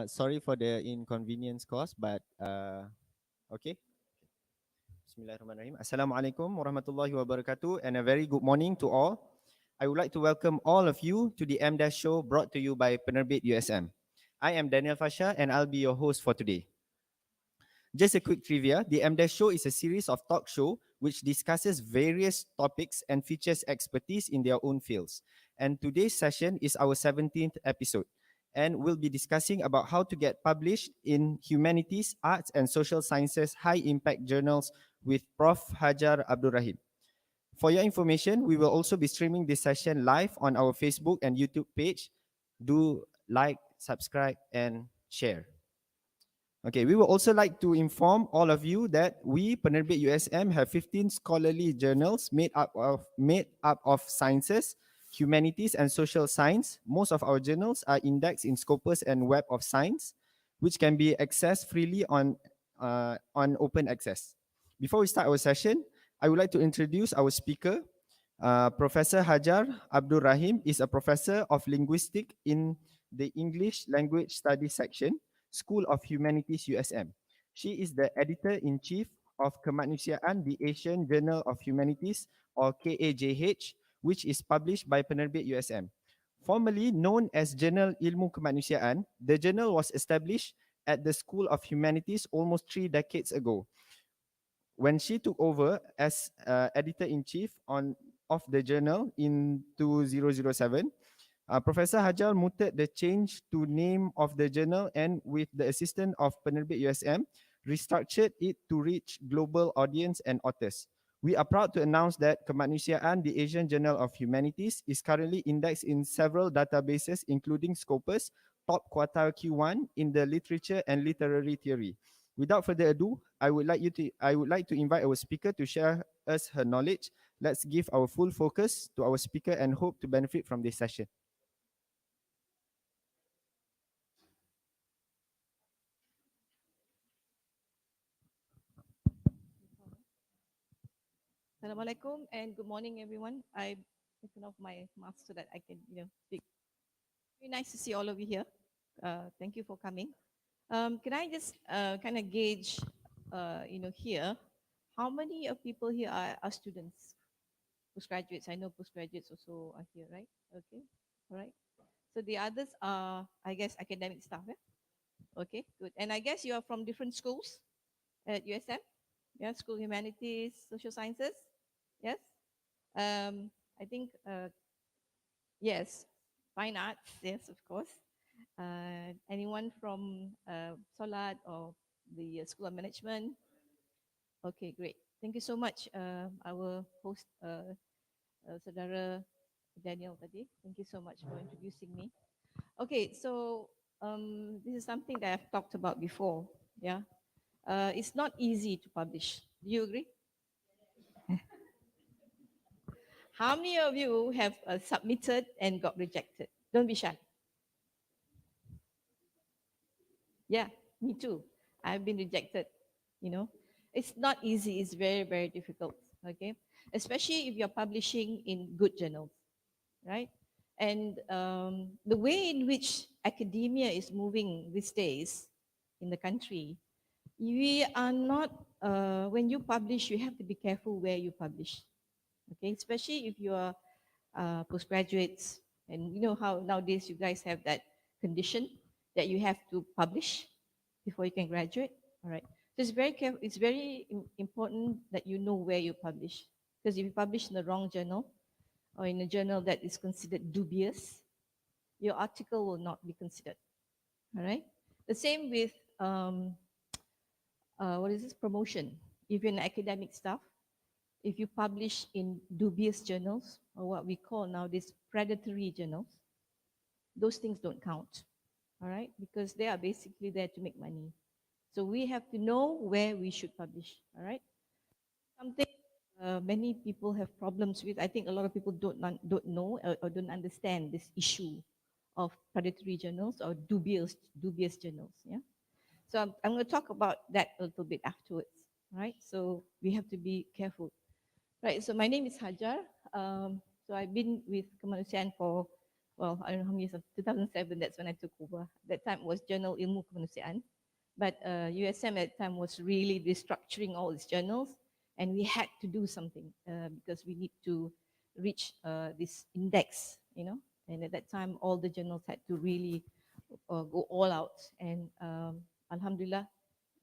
Sorry for the inconvenience caused, but okay. Bismillahirrahmanirrahim. Assalamualaikum warahmatullahi wabarakatuh, and a very good morning to all. I would like to welcome all of you to the Emdash Show brought to you by Penerbit USM. I am Daniel Fasha and I'll be your host for today. Just a quick trivia, the Emdash Show is a series of talk show which discusses various topics and features expertise in their own fields. And today's session is our 17th episode. And we'll be discussing about how to get published in humanities, arts and social sciences high impact journals with Prof. Hajar Abdul Rahim. For your information, we will also be streaming this session live on our Facebook and YouTube page. Do like, subscribe and share. Okay, we would also like to inform all of you that we, Penerbit USM, have 15 scholarly journals made up of sciences, humanities, and social science. Most of our journals are indexed in Scopus and Web of Science, which can be accessed freely on open access. Before we start our session, I would like to introduce our speaker. Professor Hajar Abdul Rahim is a professor of linguistics in the English Language Studies section, School of Humanities USM. She is the editor-in-chief of KEMANUSIAAN, the Asian Journal of Humanities, or KAJH, which is published by Penerbit USM. Formerly known as Journal Ilmu Kemanusiaan, the journal was established at the School of Humanities almost 3 decades ago. When she took over as editor-in-chief of the journal in 2007, Professor Hajar mooted the change to name of the journal and with the assistance of Penerbit USM, restructured it to reach global audience and authors. We are proud to announce that KEMANUSIAAN, the Asian Journal of Humanities, is currently indexed in several databases including Scopus, Top Quartile Q1 in the Literature and Literary Theory. Without further ado, I would like to invite our speaker to share us her knowledge. Let's give our full focus to our speaker and hope to benefit from this session. Assalamualaikum and good morning, everyone. I taken off my mask so that I can, speak. Very nice to see all of you here. Thank you for coming. Can I just kind of gauge, here, how many of people here are students, postgraduates? I know postgraduates also are here, right? Okay, all right. So the others are, I guess, academic staff. Yeah? Okay, good. And I guess you are from different schools at USM. Yeah, School of Humanities, Social Sciences. Yes. I think, yes, fine arts, yes, of course. Anyone from Solat or the School of Management? Okay, great. Thank you so much, our host, Saudara Daniel tadi. Thank you so much for introducing me. Okay, so this is something that I've talked about before. Yeah, it's not easy to publish. Do you agree? How many of you have submitted and got rejected? Don't be shy. Yeah, me too. I've been rejected, you know. It's not easy, it's very, very difficult, okay? Especially if you're publishing in good journals, right? And the way in which academia is moving these days in the country, we are not, when you publish, you have to be careful where you publish, okay? Especially if you are postgraduates, and you know how nowadays you guys have that condition that you have to publish before you can graduate. All right. So it's very careful. It's very important that you know where you publish, because if you publish in the wrong journal or in a journal that is considered dubious, your article will not be considered. All right. The same with what is this, promotion? If you're an academic staff, if you publish in dubious journals, or what we call nowadays predatory journals, those things don't count, all right? Because they are basically there to make money. So we have to know where we should publish, all right? Something many people have problems with. I think a lot of people don't know or don't understand this issue of predatory journals or dubious journals, yeah? So I'm going to talk about that a little bit afterwards, right? So we have to be careful. Right, so my name is Hajar. So I've been with KEMANUSIAAN for well, I don't know how many years, 2007, that's when I took over. That time was Journal Ilmu Kemanusiaan. But USM at the time was really restructuring all its journals, and we had to do something because we need to reach this index, you know. And at that time, all the journals had to really go all out. And Alhamdulillah,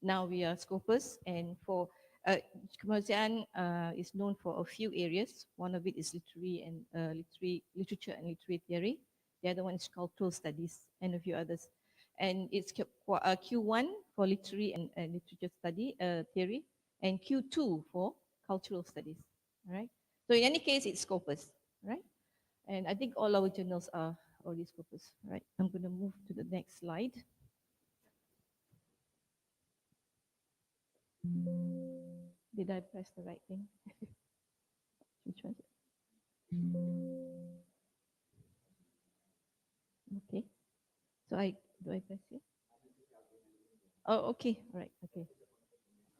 now we are Scopus, and for uh, Kemanusiaan is known for a few areas. One of it is literature and literary theory. The other one is cultural studies, and a few others. And it's Q1 for literary and literature study theory, and Q2 for cultural studies. All right. So in any case, it's Scopus, right? And I think all our journals are already Scopus, right? I'm going to move to the next slide. Did I press the right thing? Which one? Okay. So do I press here? Oh, okay. All right. Okay.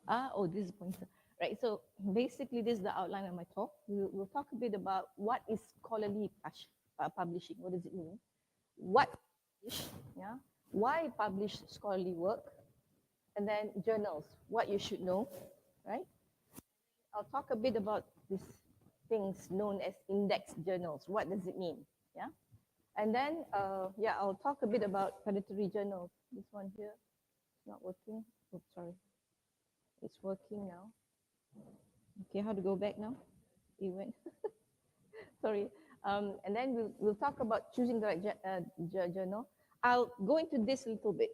Oh, this is pointer. Right. So basically, this is the outline of my talk. We'll talk a bit about what is scholarly publishing. What does it mean? What publish? Yeah. Why publish scholarly work? And then journals. What you should know, right? I'll talk a bit about these things known as index journals. What does it mean? Yeah. And then, I'll talk a bit about predatory journals. This one here, it's not working. Oops, sorry. It's working now. Okay, how to go back now? It went. Sorry. And then we'll talk about choosing the right journal. I'll go into this a little bit.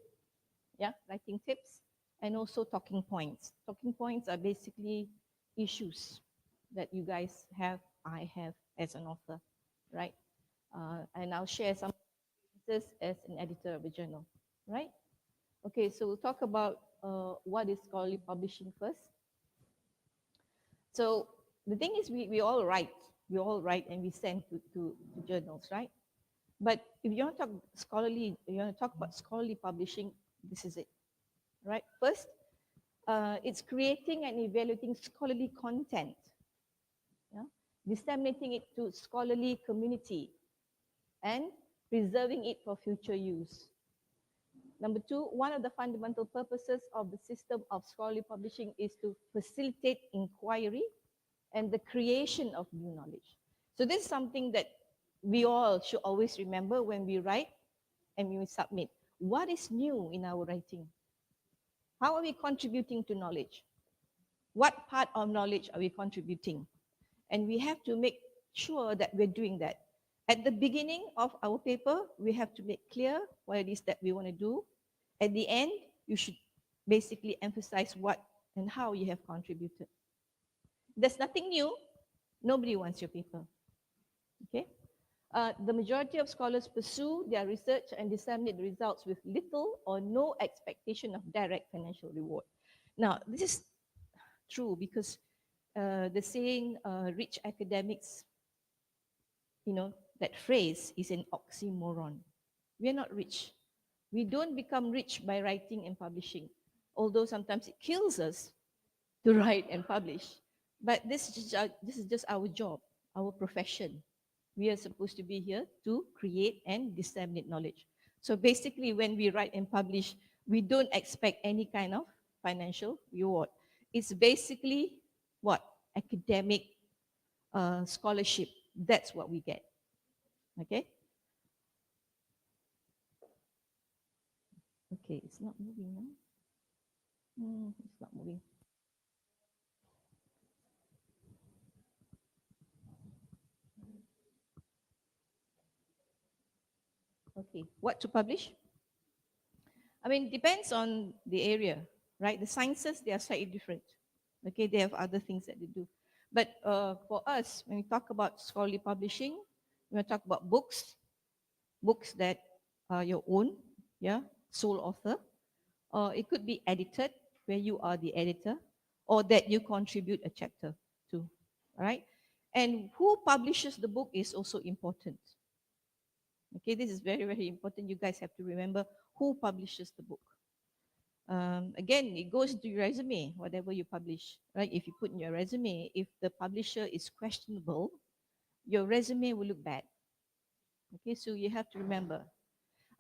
Yeah, writing tips and also talking points. Talking points are basically issues that you guys have, I have as an author, right? And I'll share some experiences as an editor of a journal, right? Okay, so we'll talk about what is scholarly publishing first. So the thing is, we all write and we send to journals, right? But if you want to talk scholarly, you want to talk about scholarly publishing, this is it, right? First, it's creating and evaluating scholarly content, yeah? Disseminating it to scholarly community, and preserving it for future use. Number two, one of the fundamental purposes of the system of scholarly publishing is to facilitate inquiry and the creation of new knowledge. So this is something that we all should always remember when we write and when we submit. What is new in our writing? How are we contributing to knowledge? What part of knowledge are we contributing? And we have to make sure that we're doing that. At the beginning of our paper, we have to make clear what it is that we want to do. At the end, you should basically emphasize what and how you have contributed. There's nothing new. Nobody wants your paper. Okay? The majority of scholars pursue their research and disseminate the results with little or no expectation of direct financial reward. Now, this is true because the saying, rich academics, you know, that phrase is an oxymoron. We're not rich. We don't become rich by writing and publishing, although sometimes it kills us to write and publish. But this is just our job, our profession. We are supposed to be here to create and disseminate knowledge. So basically, when we write and publish, we don't expect any kind of financial reward. It's basically what? Academic scholarship. That's what we get. Okay? Okay, it's not moving now. It's not moving. Okay, what to publish? I mean, depends on the area, right? The sciences, they are slightly different. Okay, they have other things that they do. But for us, when we talk about scholarly publishing, we talk about books that are your own, yeah, sole author. It could be edited, where you are the editor, or that you contribute a chapter to, all right? And who publishes the book is also important. Okay, this is very, very important. You guys have to remember who publishes the book. Again, it goes to your resume, whatever you publish, right? If you put in your resume, if the publisher is questionable, your resume will look bad, Okay, so you have to remember.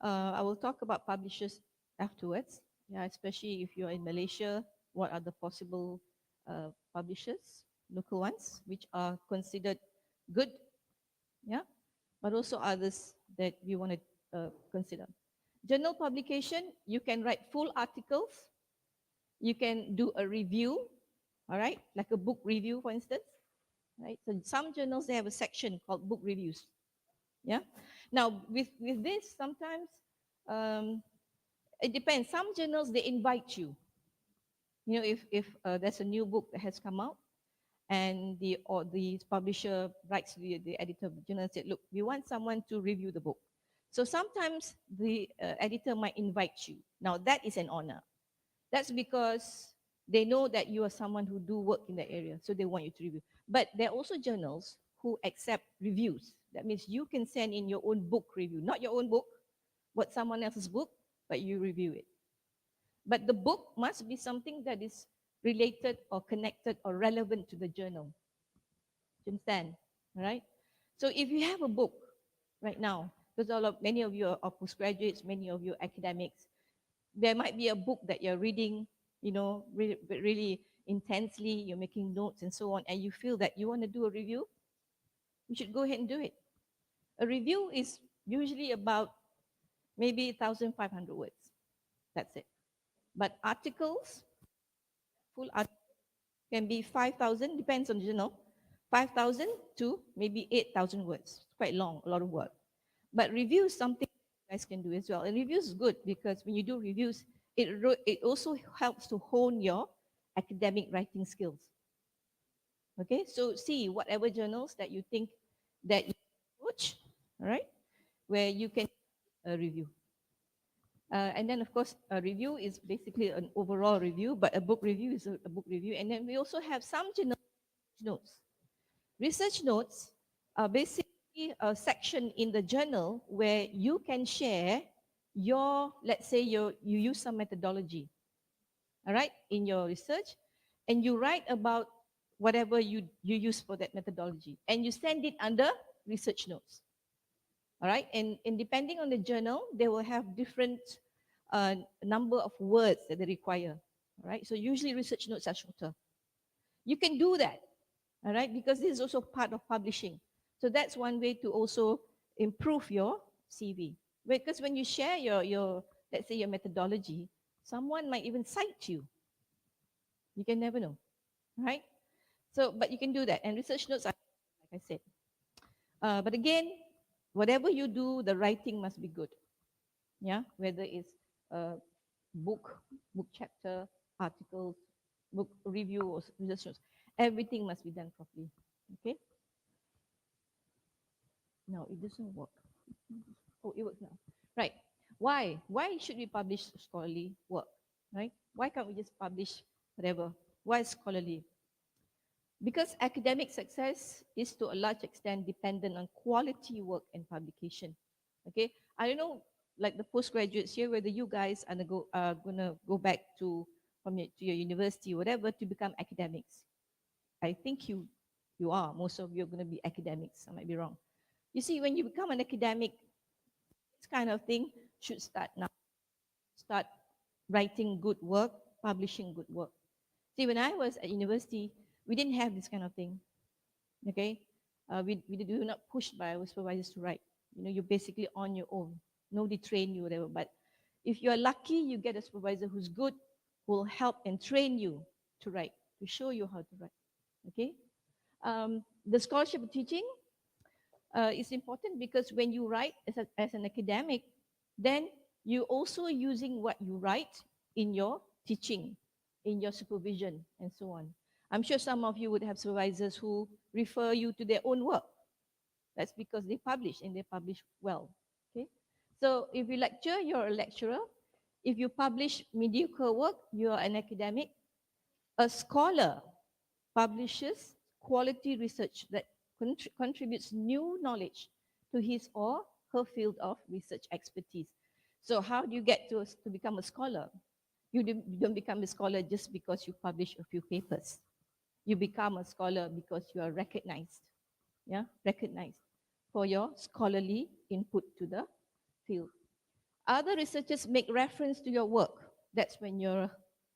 I will talk about publishers afterwards. Yeah, especially if you're in Malaysia, what are the possible publishers, local ones, which are considered good, yeah, but also others that we want to consider. Journal publication, you can write full articles, you can do a review, all right, like a book review, for instance, right? So some journals, they have a section called book reviews, yeah. Now, with this, sometimes um, it depends. Some journals, they invite you. You know, if there's a new book that has come out, and the publisher writes to the editor of the journal and said, look, we want someone to review the book. So sometimes the editor might invite you. Now that is an honor. That's because they know that you are someone who do work in that area, so they want you to review. But there are also journals who accept reviews. That means you can send in your own book review, not your own book, but someone else's book, but you review it. But the book must be something that is related or connected or relevant to the journal. Do you understand? All right? So if you have a book right now, because many of you are postgraduates, many of you are academics, there might be a book that you're reading, you know, really intensely, you're making notes and so on, and you feel that you want to do a review, you should go ahead and do it. A review is usually about maybe 1,500 words. That's it. But articles, full article, can be 5,000, depends on the journal, 5,000 to maybe 8,000 words. It's quite long, a lot of work. But review is something you guys can do as well. And reviews is good because when you do reviews, it also helps to hone your academic writing skills. Okay, so see whatever journals that you think that you approach, all right, where you can review. And then, of course, a review is basically an overall review, but a book review is a book review. And then we also have some journal notes. Research notes are basically a section in the journal where you can share your, let's say you use some methodology, all right, in your research, and you write about whatever you use for that methodology, and you send it under research notes. All right, and depending on the journal, they will have different number of words that they require. All right, so usually research notes are shorter. You can do that, all right, because this is also part of publishing. So that's one way to also improve your CV. Because when you share your let's say your methodology, someone might even cite you. You can never know, right? So, but you can do that. And research notes are, like I said. But again, whatever you do, the writing must be good. Yeah, whether it's a book chapter, articles, book review, or research notes, everything must be done properly. Okay. No, it doesn't work. Oh, it works now. Right. Why? Why should we publish scholarly work? Right? Why can't we just publish whatever? Why scholarly? Because academic success is to a large extent dependent on quality work and publication. Okay, I don't know, like the postgraduates here, whether you guys are gonna go back to to your university, whatever, to become academics. I think you are. Most of you are gonna be academics. I might be wrong. You see, when you become an academic, this kind of thing should start now. Start writing good work, publishing good work. See, when I was at university, we didn't have this kind of thing. Okay, we do not push by our supervisors to write. You know, you're basically on your own. Nobody train you, whatever. But if you're lucky, you get a supervisor who's good, who will help and train you to write, to show you how to write. Okay, the scholarship teaching is important because when you write as an academic, then you're also using what you write in your teaching, in your supervision, and so on. I'm sure some of you would have supervisors who refer you to their own work. That's because they publish and they publish well. Okay, so if you lecture, you're a lecturer. If you publish mediocre work, you're an academic. A scholar publishes quality research that contributes new knowledge to his or her field of research expertise. So how do you get to become a scholar? You don't become a scholar just because you publish a few papers. You become a scholar because you are recognized. Yeah, recognized for your scholarly input to the field. Other researchers make reference to your work. That's when you're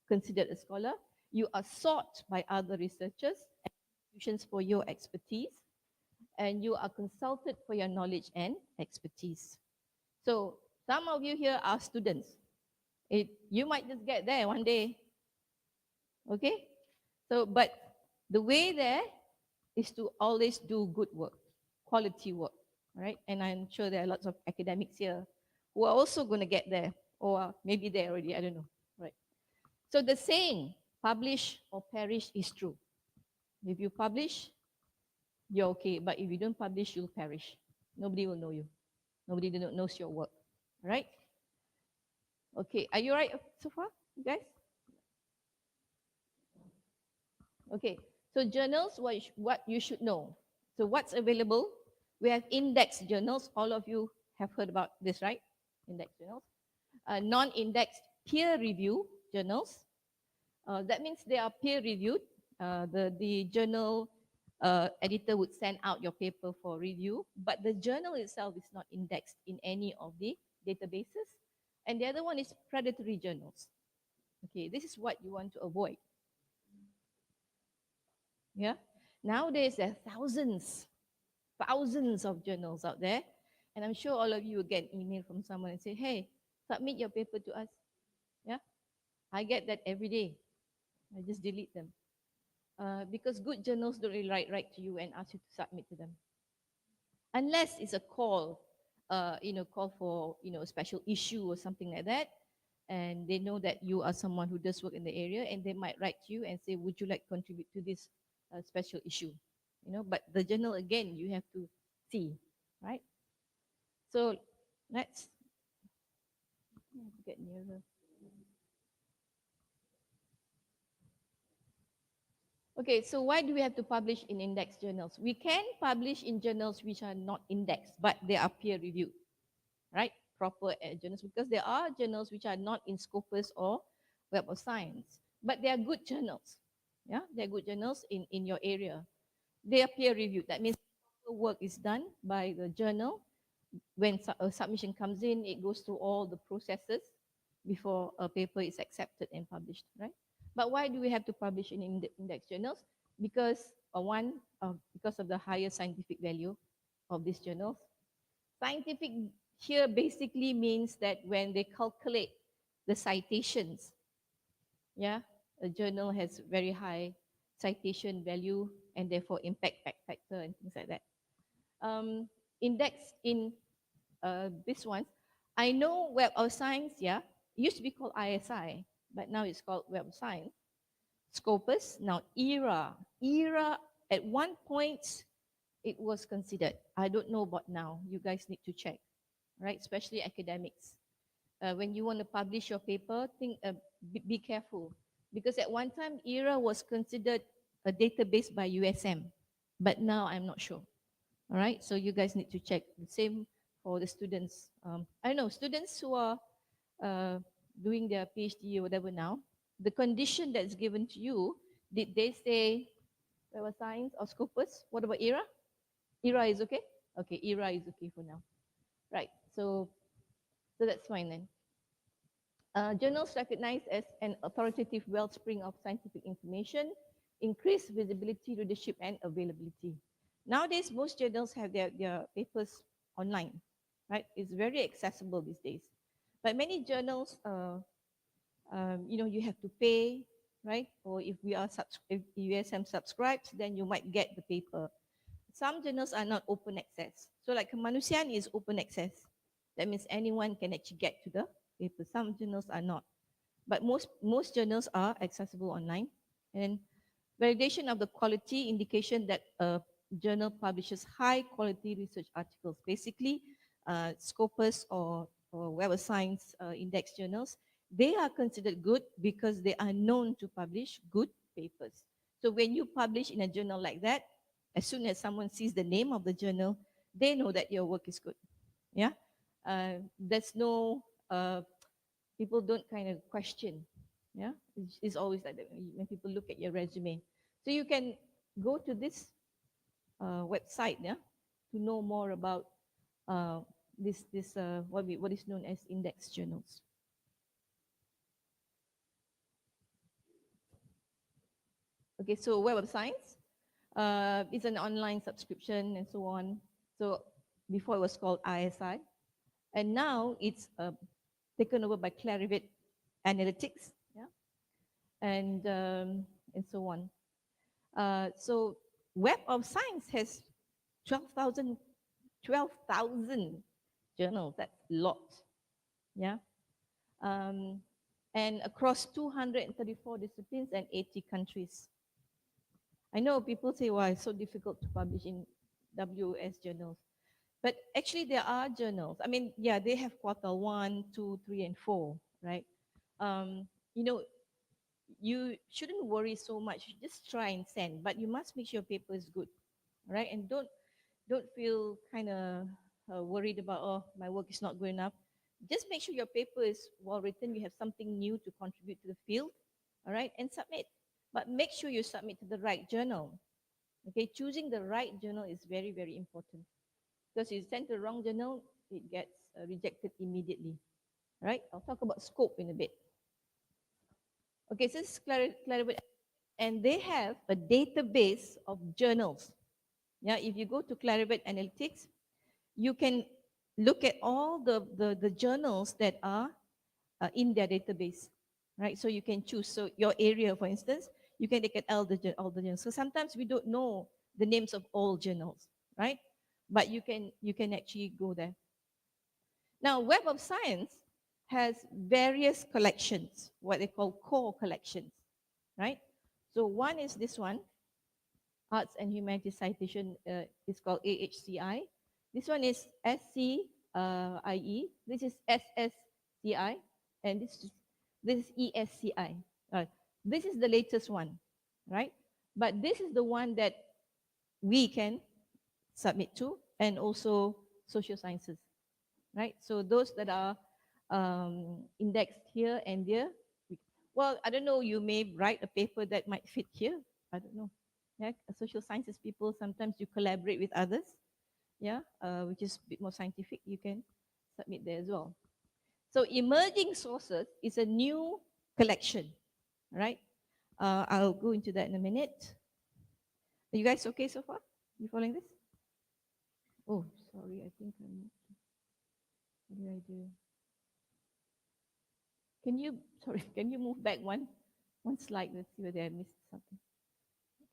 considered a scholar. You are sought by other researchers and institutions for your expertise, and you are consulted for your knowledge and expertise. So some of you here are students. You might just get there one day. Okay? So, but the way there is to always do good work, quality work, right? And I'm sure there are lots of academics here who are also going to get there, or maybe they're already, I don't know, right? So the saying, publish or perish, is true. If you publish, you're okay, but if you don't publish, you'll perish. Nobody will know you. Nobody knows your work, right? Okay, are you right so far, you guys? Okay, so journals, what you should know. So what's available? We have index journals. All of you have heard about this, right? Index journals. Non-indexed peer review journals. That means they are peer reviewed. The journal editor would send out your paper for review, but the journal itself is not indexed in any of the databases. And the other one is predatory journals. Okay, this is what you want to avoid. Yeah. Nowadays, there are thousands of journals out there. And I'm sure all of you will get an email from someone and say, hey, submit your paper to us. Yeah. I get that every day. I just delete them. Because good journals don't really write to you and ask you to submit to them. Unless it's a call, call for, a special issue or something like that. And they know that you are someone who does work in the area, and they might write to you and say, would you like to contribute to this special issue? But the journal, again, you have to see, right? So let's get nearer. Okay, so why do we have to publish in index journals? We can publish in journals which are not indexed, but they are peer reviewed, right? Proper journals, because there are journals which are not in Scopus or Web of Science, but they are good journals. Yeah, they're good journals in your area. They are peer reviewed. That means the work is done by the journal. When a submission comes in, it goes through all the processes before a paper is accepted and published, right? But why do we have to publish in index journals? Because because of the higher scientific value of these journals. Scientific here basically means that when they calculate the citations, yeah, a journal has very high citation value and therefore impact factor and things like that. Index in this one, I know Web of Science, yeah, it used to be called ISI, but now it's called Web of Science. Scopus, now ERA. ERA, at one point, it was considered. I don't know about now. You guys need to check, right? Especially academics. When you want to publish your paper, be careful. Because at one time, ERA was considered a database by USM, but now I'm not sure. All right, so you guys need to check. The same for the students. I know students who are doing their PhD or whatever now, the condition that's given to you, did they say Web of Science or Scopus? What about ERA? ERA is okay? Okay, ERA is okay for now. Right, so that's fine then. Journals recognized as an authoritative wellspring of scientific information, increase visibility, readership, and availability. Nowadays, most journals have their papers online, right? It's very accessible these days. But many journals, you have to pay, right? Or if if USM subscribes, then you might get the paper. Some journals are not open access. So like KEMANUSIAAN is open access. That means anyone can actually get to the paper. Some journals are not. But most journals are accessible online. And validation of the quality indication that a journal publishes high quality research articles. Basically, Scopus or Web of Science index journals, they are considered good because they are known to publish good papers. So when you publish in a journal like that, as soon as someone sees the name of the journal, they know that your work is good. Yeah, there's no people don't kind of question. Yeah, it's always like that when people look at your resume. So you can go to this website, yeah, to know more about uh, what is known as index journals. Okay, so Web of Science is an online subscription and so on. So before it was called ISI, and now it's taken over by Clarivate Analytics, yeah, and so on. So Web of Science has 12,000 journals. That's a lot, yeah. Um, and across 234 disciplines and 80 countries. I know people say, why it's so difficult to publish in WOS journals. But actually, there are journals. I mean, yeah, they have quartile 1, 2, 3, and 4, right? You know, you shouldn't worry so much. Just try and send, but you must make sure your paper is good, right? And don't feel kind of worried about, oh, my work is not good enough. Just make sure your paper is well written. You have something new to contribute to the field, all right, and submit. But make sure you submit to the right journal. Okay, choosing the right journal is very, very important. Because if you send to the wrong journal, it gets rejected immediately. Right? I'll talk about scope in a bit. Okay, so this is Clarivate, and they have a database of journals. Yeah, if you go to Clarivate Analytics, you can look at all the journals that are in their database. Right? So you can choose. So your area, for instance, you can look at all the journals. So sometimes we don't know the names of all journals, right? But you can actually go there. Now, Web of Science has various collections, what they call core collections, right? So one is this one, Arts and Humanities Citation, is called AHCI. This one is SCIE. This is SSCI, and this is ESCI. This is the latest one, right? But this is the one that we can submit to, and also social sciences, right? So those that are indexed here and there, well, I don't know, you may write a paper that might fit here. I don't know. Yeah, social sciences people, sometimes you collaborate with others, yeah, which is a bit more scientific, you can submit there as well. So emerging sources is a new collection, right? I'll go into that in a minute. Are you guys okay so far? You following this? Oh, sorry, I think what did I do? Can you, sorry, can you move back one slide? Let's see whether I missed something.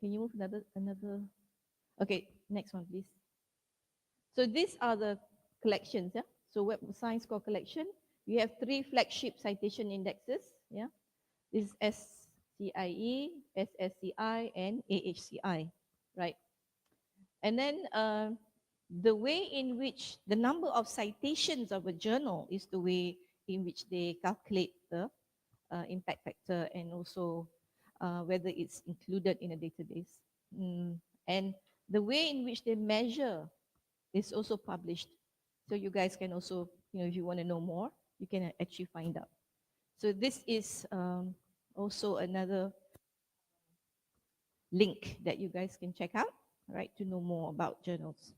Can you move another? Okay, next one, please. So these are the collections, yeah? So Web of Science Core Collection, you have 3 flagship citation indexes, yeah? This is SCIE, SSCI, and AHCI, right? And then the way in which the number of citations of a journal is the way in which they calculate the impact factor, and also whether it's included in a database. And the way in which they measure is also published. So you guys can also, if you want to know more, you can actually find out. So this is also another link that you guys can check out, right, to know more about journals.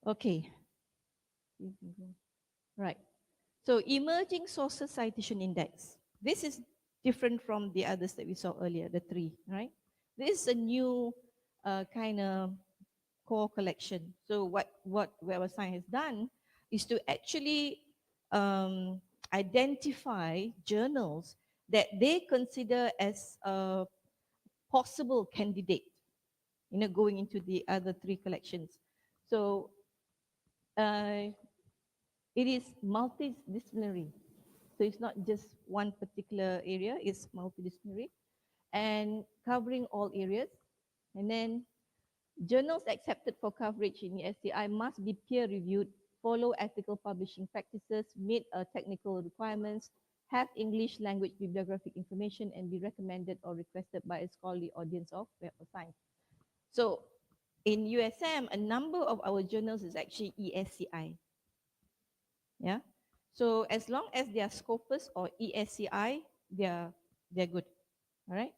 Okay. Right. So emerging sources citation index. This is different from the others that we saw earlier, the 3, right? This is a new kind of core collection. So what Web of Science has done is to actually identify journals that they consider as a possible candidate, going into the other 3 collections. So it is multidisciplinary. So it's not just one particular area, it's multidisciplinary and covering all areas. And then journals accepted for coverage in the SCI must be peer reviewed, follow ethical publishing practices, meet technical requirements, have English language bibliographic information, and be recommended or requested by a scholarly audience of Web of Science. So in USM, a number of our journals is actually ESCI. Yeah. So as long as they are Scopus or ESCI, they're good. All right.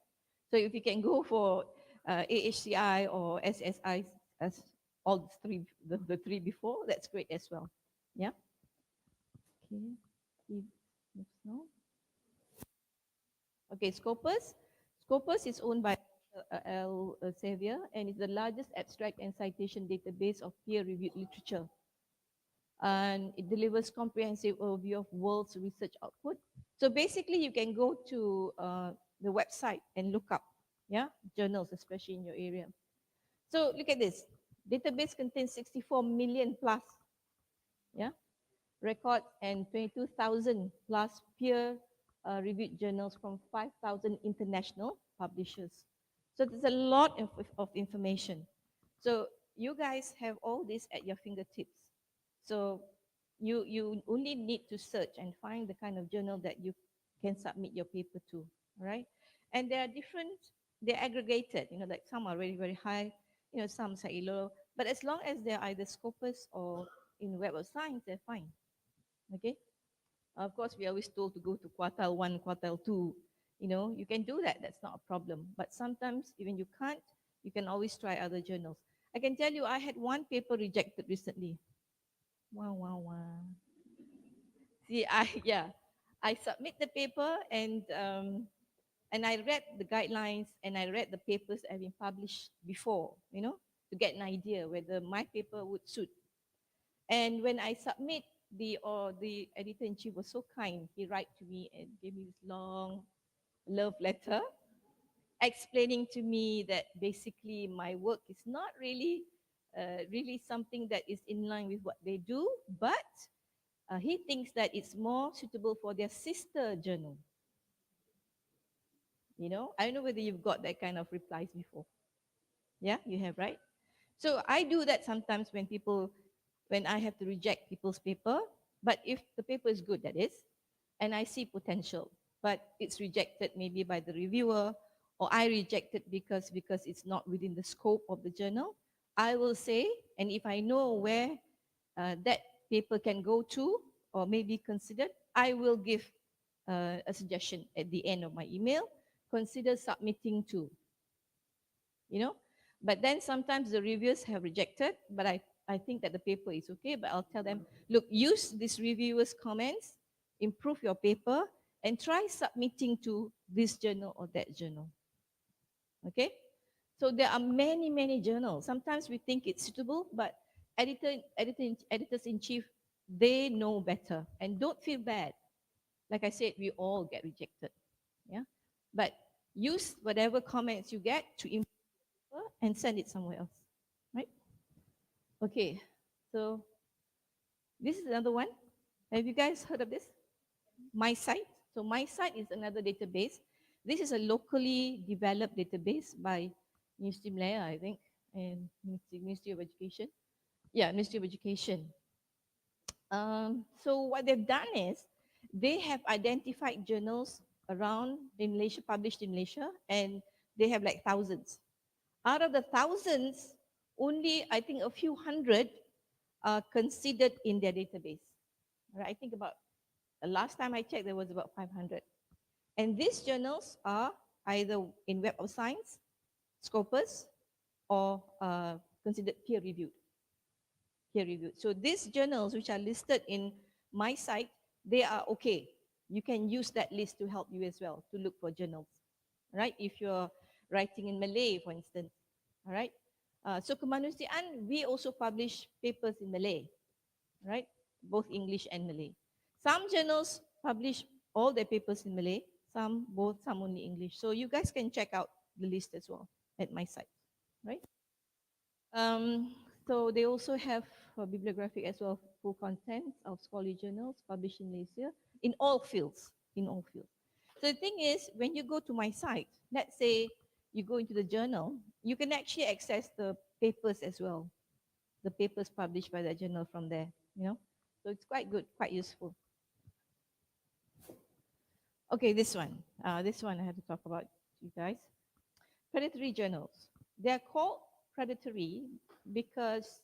So if you can go for AHCI or SSI as all the three before, that's great as well. Yeah. Okay. No. Okay, Scopus. Scopus is owned by Elsevier and is the largest abstract and citation database of peer-reviewed literature. And it delivers comprehensive overview of world's research output. So basically, you can go to the website and look up, yeah, journals, especially in your area. So look at this. Database contains 64 million plus, yeah, records and 22,000 plus peer reviewed journals from 5,000 international publishers. So there's a lot of information. So you guys have all this at your fingertips. So you only need to search and find the kind of journal that you can submit your paper to, right? And there are different, they're aggregated, like some are really very high, some slightly low, but as long as they're either Scopus or in Web of Science, they're fine, okay? Of course, we are always told to go to quartile 1, quartile 2, you can do that, that's not a problem. But sometimes even you can't, you can always try other journals. I can tell you I had one paper rejected recently. Wow, wow, wow. See, I submit the paper and I read the guidelines and I read the papers that have been published before, to get an idea whether my paper would suit. And when I submit, the editor-in-chief was so kind. He wrote to me and gave me this long love letter explaining to me that basically my work is not really something that is in line with what they do, but he thinks that it's more suitable for their sister journal. I don't know whether you've got that kind of replies before. Yeah, you have, right? So I do that sometimes when I have to reject people's paper, but if the paper is good, that is, and I see potential, but it's rejected maybe by the reviewer, or I reject it because it's not within the scope of the journal, I will say, and if I know where that paper can go to or may be considered, I will give a suggestion at the end of my email, consider submitting to, But then sometimes the reviewers have rejected, but I think that the paper is okay, but I'll tell them, look, use these reviewers' comments, improve your paper, and try submitting to this journal or that journal. Okay? So there are many, many journals. Sometimes we think it's suitable, but editors-in-chief, they know better. And don't feel bad. Like I said, we all get rejected. Yeah? But use whatever comments you get to improve and send it somewhere else. Right? Okay. So this is another one. Have you guys heard of this? MySite. So MySite is another database. This is a locally developed database by Ministry Malaya, I think, and Ministry of Education. Yeah, Ministry of Education. So what they've done is they have identified journals around in Malaysia, published in Malaysia, and they have like thousands. Out of the thousands, only I think a few hundred are considered in their database. Right? I think about the last time I checked, there was about 500. And these journals are either in Web of Science, Scopus, or considered peer-reviewed. Peer-reviewed. So these journals, which are listed in my site, they are okay. You can use that list to help you as well to look for journals, right? If you're writing in Malay, for instance, all right? So KEMANUSIAAN, we also publish papers in Malay, right? Both English and Malay. Some journals publish all their papers in Malay, some only English. So you guys can check out the list as well at my site, right? So they also have a bibliographic as well, full content of scholarly journals published in Malaysia in all fields, So the thing is, when you go to my site, let's say you go into the journal, you can actually access the papers as well, the papers published by that journal from there, So it's quite good, quite useful. Okay, this one I have to talk about, you guys. Predatory journals. They are called predatory because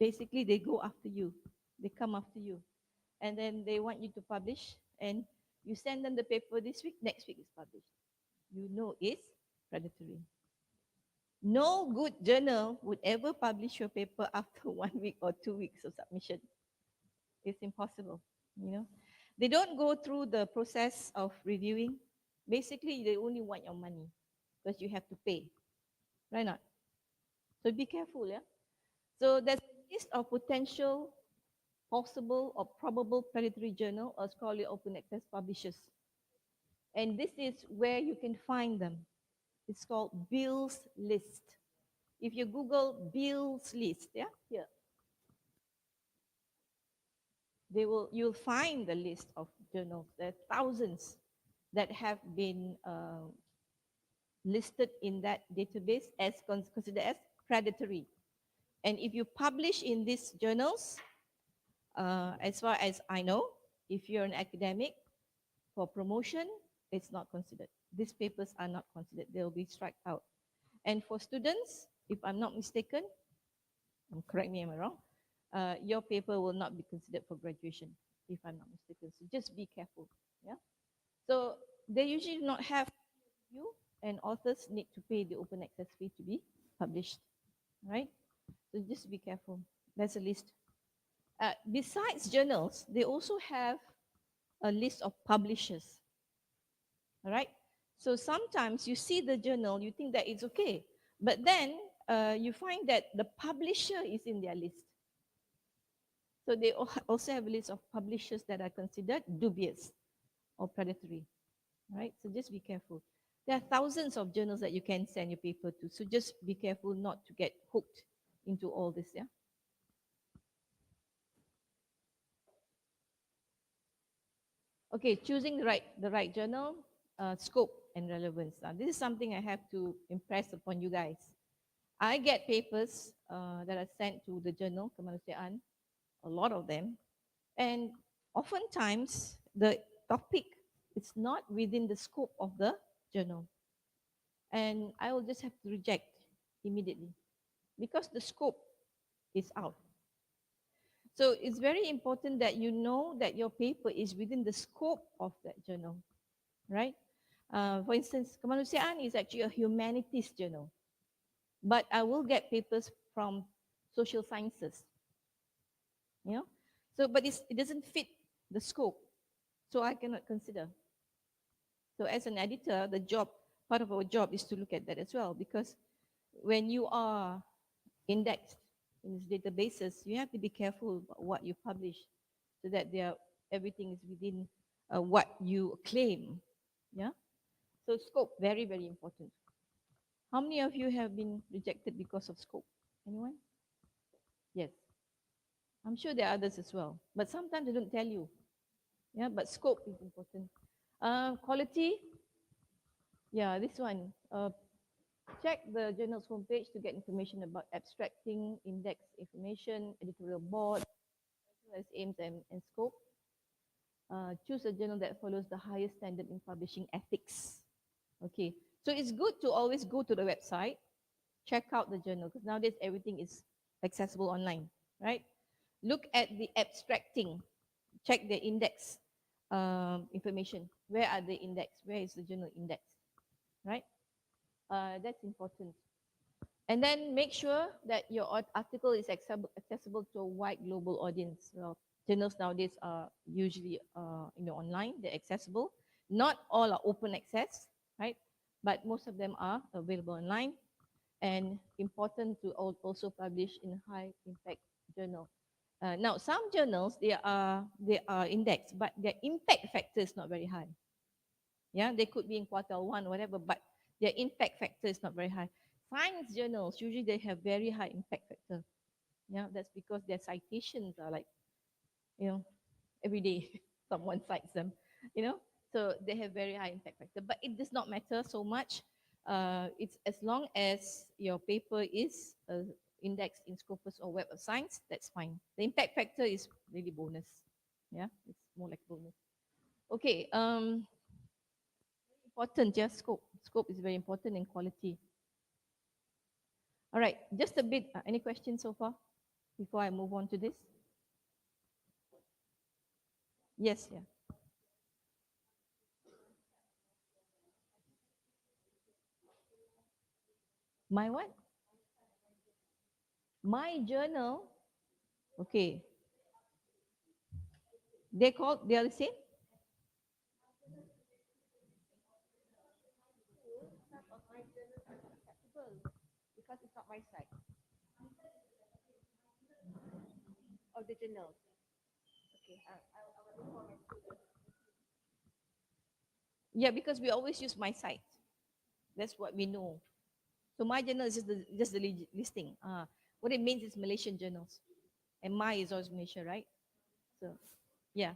basically they go after you. They come after you. And then they want you to publish, and you send them the paper this week, next week it's published. You know it's predatory. No good journal would ever publish your paper after 1 week or 2 weeks of submission. It's impossible, you know. They don't go through the process of reviewing. Basically, they only want your money because you have to pay, right? Not. So be careful, yeah. So there's a list of potential, possible, or probable predatory journal or scholarly open access publishers, and this is where you can find them. It's called Bill's List. If you Google Bill's List, yeah, here, you'll find the list of journals. There are thousands that have been listed in that database as considered as predatory. And if you publish in these journals, as far as I know, if you're an academic for promotion, it's not considered. These papers are not considered. They'll be struck out. And for students, if I'm not mistaken, correct me if I'm wrong, your paper will not be considered for graduation, if I'm not mistaken. So just be careful. Yeah. So they usually not have you, and authors need to pay the open access fee to be published, right? So just be careful. There's a list. Besides journals, they also have a list of publishers. All right. So sometimes you see the journal, you think that it's okay, but then you find that the publisher is in their list. So they also have a list of publishers that are considered dubious or predatory. Right? So just be careful. There are thousands of journals that you can send your paper to. So just be careful not to get hooked into all this. Yeah. Okay, choosing the right journal, scope and relevance. Now, this is something I have to impress upon you guys. I get papers that are sent to the journal KEMANUSIAAN, a lot of them, and oftentimes the topic is not within the scope of the journal, and I will just have to reject immediately because the scope is out. So it's very important that you know that your paper is within the scope of that journal, right? For instance, Kemanusiaan is actually a humanities journal, but I will get papers from social sciences, you know. So, but it doesn't fit the scope, so I cannot consider. So as an editor, part of our job is to look at that as well, because when you are indexed in these databases, you have to be careful about what you publish so that everything is within what you claim. Yeah. So scope, very, very important. How many of you have been rejected because of scope? Anyone? Yes. I'm sure there are others as well. But sometimes they don't tell you. Yeah, but scope is important. Quality, yeah, this one. Check the journal's homepage to get information about abstracting, index information, editorial board, as well as aims and scope. Choose a journal that follows the highest standard in publishing ethics. Okay, so it's good to always go to the website, check out the journal, because nowadays everything is accessible online, right? Look at the abstracting, check the index information. Where are they indexed? Where is the journal index, right? That's important. And then make sure that your article is accessible to a wide global audience. Well, journals nowadays are usually online, they're accessible. Not all are open access, right? But most of them are available online, and important to also publish in high impact journal. Now, some journals they are indexed, but their impact factor is not very high. Yeah, they could be in quartile 1 or whatever, but their impact factor is not very high. Science journals usually they have very high impact factor. Yeah, that's because their citations are like, every day someone cites them. So they have very high impact factor. But it does not matter so much. It's as long as your paper is indexed in Scopus or Web of Science, that's fine. The impact factor is really bonus. Yeah, it's more like bonus. Okay, important, just scope. Scope is very important in quality. All right, just a bit. Any questions so far before I move on to this? Yes, yeah. My what? My journal. Okay. They are the same? Because it's not my site. Of the journals. Okay. Yeah, because we always use my site. That's what we know. So my journal is just the listing. What it means is Malaysian journals, and my is always Malaysia, right? So, yeah.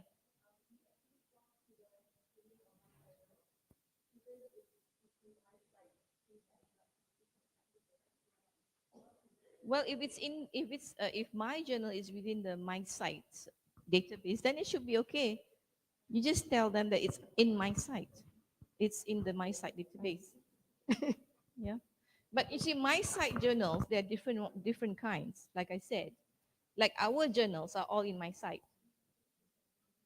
Well, if my journal is within the my sites database, then it should be okay. You just tell them that it's in my site. It's in the my site database. Yeah. But you see, my site journals, they're different kinds. Like I said, like our journals are all in my site.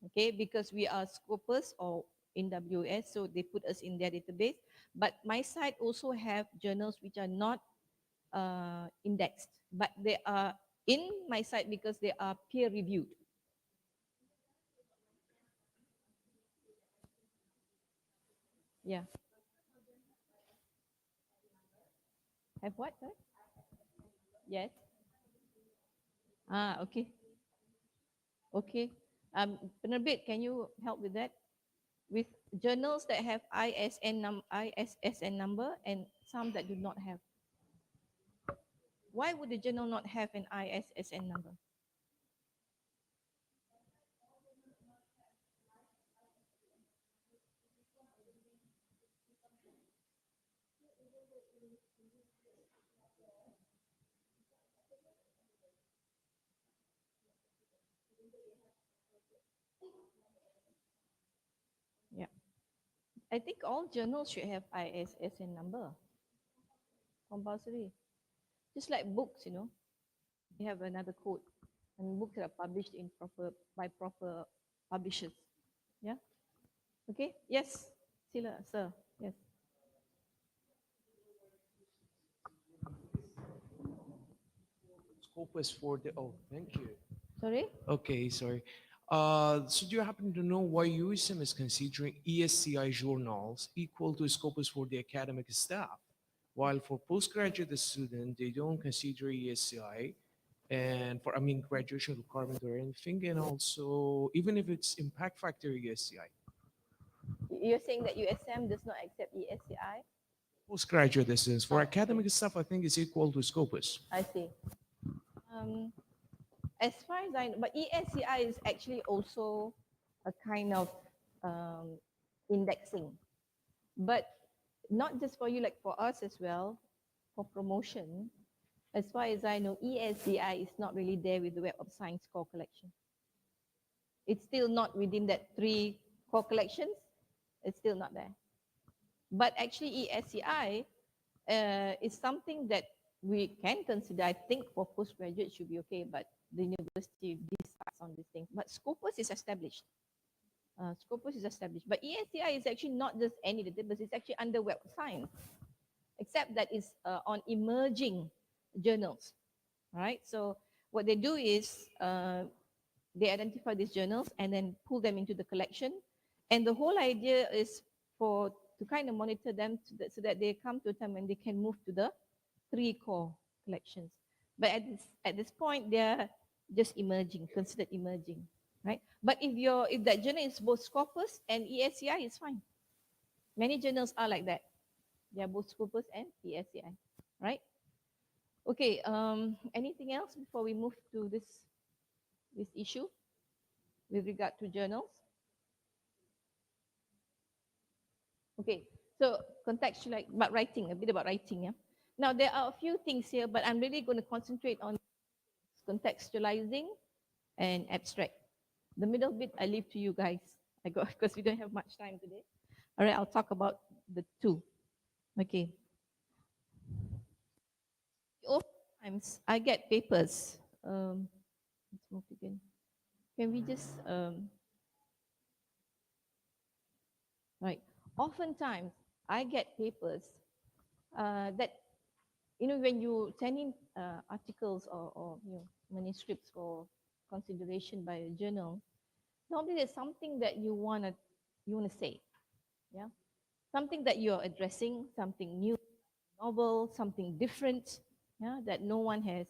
Okay, because we are Scopus or in WS, so they put us in their database. But my site also have journals which are not indexed, but they are in my site because they are peer reviewed. Yeah. Have what? Sorry? Yes. Okay. Okay. Penerbit, can you help with that? With journals that have ISSN number and some that do not have. Why would the journal not have an ISSN number? Yeah. I think all journals should have ISSN number. Compulsory. Just like books, they have another code. And books that are published by proper publishers. Yeah. Okay. Yes. Sila, sir. Yes. Scopus for the, oh, thank you. Sorry. Okay, sorry. So do you happen to know why USM is considering ESCI journals equal to Scopus for the academic staff, while for postgraduate student, they don't consider ESCI, and for, I mean, graduation requirement or anything, and also, even if it's impact factor ESCI, You're saying that USM does not accept ESCI? postgraduate students, for Okay. academic staff, I think is equal to Scopus. I see. Um, as far as I know, but ESCI is actually also a kind of indexing, but not just for you, like for us as well, for promotion. As far as I know, ESCI is not really there with the Web of Science core collection. It's still not within that 3 core collections. It's still not there. But actually, ESCI is something that we can consider. I think for postgraduate should be okay, but the university decides on this thing. But Scopus is established. Scopus is established. But ESCI is actually not just any database, it's actually under Web of Science, except that it's on emerging journals. All right, so what they do is they identify these journals and then pull them into the collection. And the whole idea is to kind of monitor them so that they come to a time when they can move to the 3 core collections. But at this point, they're just emerging, considered emerging, right? But if that journal is both Scopus and ESCI, it's fine. Many journals are like that. They are both Scopus and ESCI, right? Okay. Anything else before we move to this issue with regard to journals? Okay, so contextualize about writing, a bit about writing. Yeah. Now there are a few things here, but I'm really going to concentrate on contextualizing and abstract. The middle bit I leave to you guys. I got because we don't have much time today. All right, I'll talk about the two. Okay. Oftentimes I get papers. Let's move again. Can we just right? Oftentimes I get papers that when you send in articles or manuscripts for consideration by a journal, normally there's something that you wanna say, yeah, something that you're addressing, something new, novel, something different, yeah, that no one has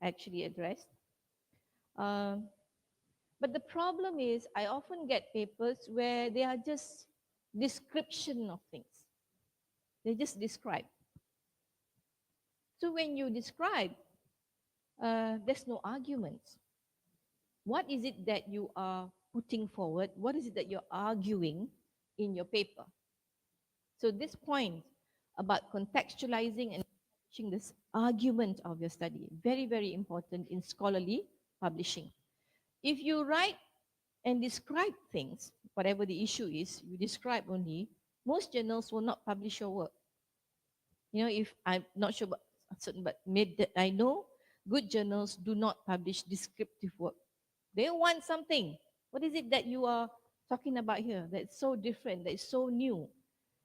actually addressed. Um, but the problem is, I often get papers where they are just description of things. They just describe. So when you describe, there's no argument. What is it that you are putting forward? What is it that you're arguing in your paper? So this point about contextualizing and establishing this argument of your study, very, very important in scholarly publishing. If you write and describe things, whatever the issue is, you describe only, most journals will not publish your work. If I'm not sure about certain, but I know good journals do not publish descriptive work. They want something. What is it that you are talking about here that's so different, that's so new,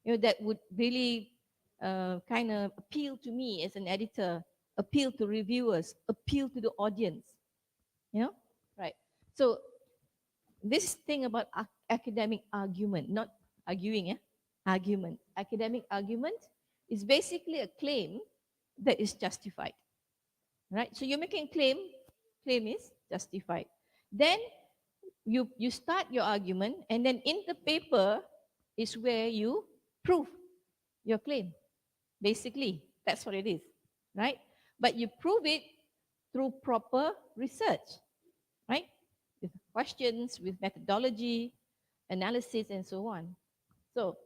that would really kind of appeal to me as an editor, appeal to reviewers, appeal to the audience, right? So this thing about academic argument, not arguing, argument. Academic argument is basically a claim that is justified, right? So you're making a claim is justified. Then you start your argument, and then in the paper is where you prove your claim. Basically, that's what it is, right? But you prove it through proper research, right? With questions, with methodology, analysis, and so on. So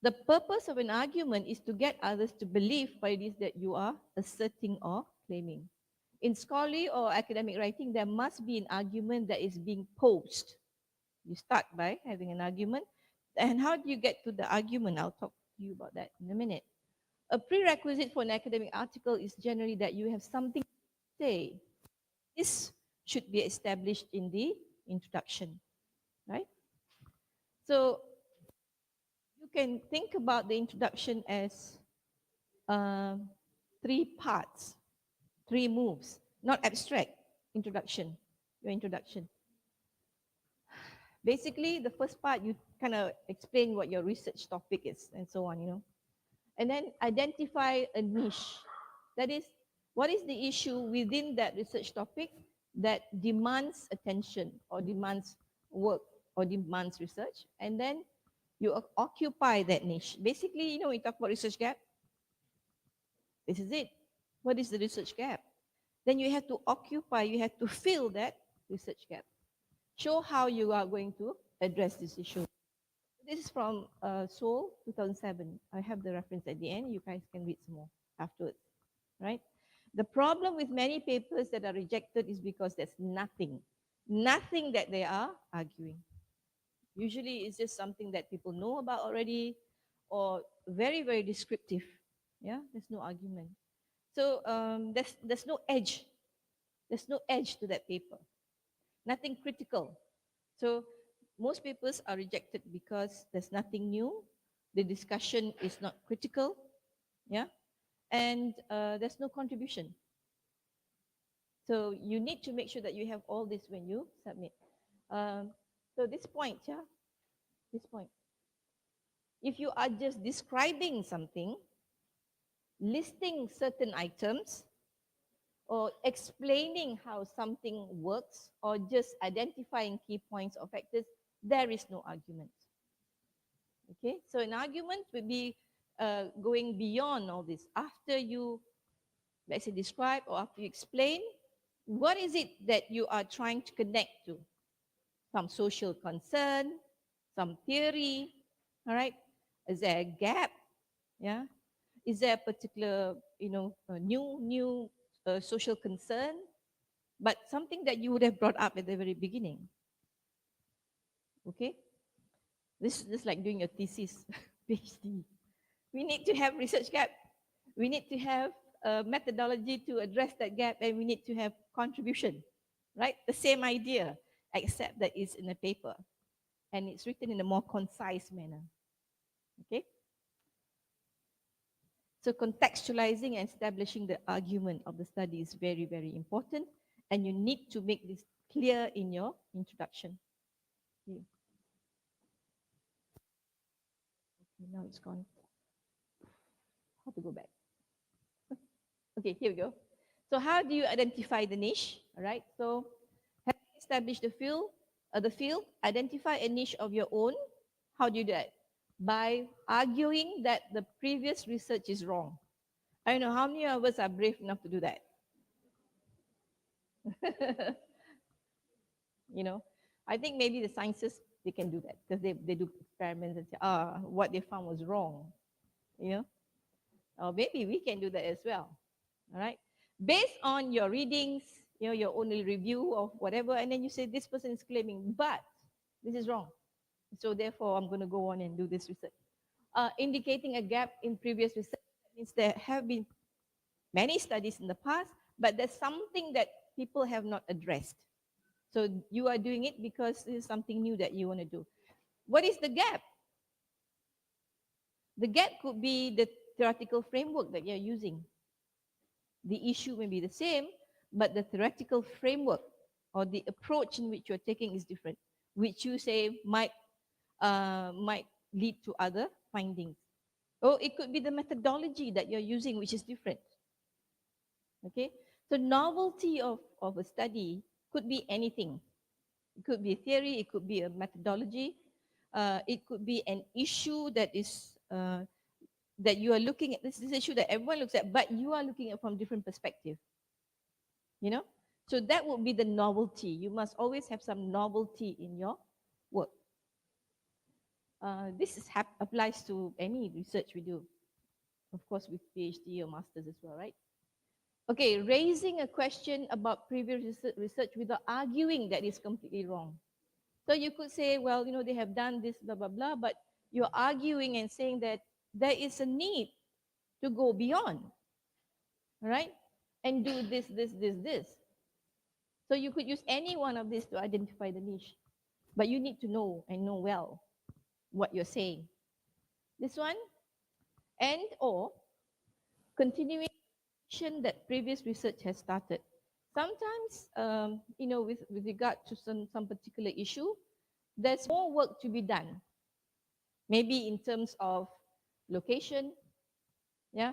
the purpose of an argument is to get others to believe what it is that you are asserting or claiming. In scholarly or academic writing, there must be an argument that is being posed. You start by having an argument. And how do you get to the argument? I'll talk to you about that in a minute. A prerequisite for an academic article is generally that you have something to say. This should be established in the introduction, right? So you can think about the introduction as 3 parts, 3 moves, not abstract introduction, your introduction. Basically, the first part, you kind of explain what your research topic is and so on, And then identify a niche. That is, what is the issue within that research topic that demands attention or demands work or demands research? And then you occupy that niche. Basically, we talk about research gap. This is it. What is the research gap? Then you have to occupy, you have to fill that research gap. Show how you are going to address this issue. This is from Seoul, 2007. I have the reference at the end. You guys can read some more afterwards, right? The problem with many papers that are rejected is because there's nothing that they are arguing. Usually it's just something that people know about already or very, very descriptive. Yeah, there's no argument. So there's no edge. There's no edge to that paper. Nothing critical. So most papers are rejected because there's nothing new. The discussion is not critical. Yeah. And there's no contribution. So you need to make sure that you have all this when you submit. So this point, this point. If you are just describing something, listing certain items, or explaining how something works, or just identifying key points or factors, there is no argument. Okay, so an argument would be going beyond all this. After you, let's say, describe or after you explain, what is it that you are trying to connect to? Some social concern, some theory, all right? Is there a gap? Yeah. Is there a particular, a new social concern? But something that you would have brought up at the very beginning. Okay? This is just like doing your thesis, PhD. We need to have research gap. We need to have a methodology to address that gap, and we need to have contribution, right? The same idea, except that it's in a paper and it's written in a more concise manner. Okay? So contextualizing and establishing the argument of the study is very, very important, and you need to make this clear in your introduction. Okay, now it's gone. How to go back? Okay, here we go. So how do you identify the niche? All right. So having established the field, identify a niche of your own. How do you do that? By arguing that the previous research is wrong. I don't know how many of us are brave enough to do that. You know, I think maybe the scientists, they can do that because they do experiments and say, what they found was wrong. You know, or maybe we can do that as well. All right. Based on your readings, you know, your own review of whatever, and then you say this person is claiming, but this is wrong. So therefore, I'm going to go on and do this research. Indicating a gap in previous research means there have been many studies in the past, but there's something that people have not addressed. So you are doing it because this is something new that you want to do. What is the gap? The gap could be the theoretical framework that you're using. The issue may be the same, but the theoretical framework or the approach in which you're taking is different, which you say might lead to other findings. Or it could be the methodology that you're using, which is different. Okay, so novelty of a study could be anything. It could be a theory, it could be a methodology, it could be an issue that is that you are looking at. This is an issue that everyone looks at, but you are looking at from different perspective. You know, so that would be the novelty. You must always have some novelty in your work. This applies to any research we do, of course, with PhD or masters as well, right? Okay, raising a question about previous research without arguing that is completely wrong. So you could say, well, you know, they have done this, blah, blah, blah, but you're arguing and saying that there is a need to go beyond, right? And do this, this, this, this. So you could use any one of these to identify the niche, but you need to know and know well what you're saying. This one, and or continuing that previous research has started. Sometimes, you know, with regard to some particular issue, there's more work to be done. Maybe in terms of location, yeah.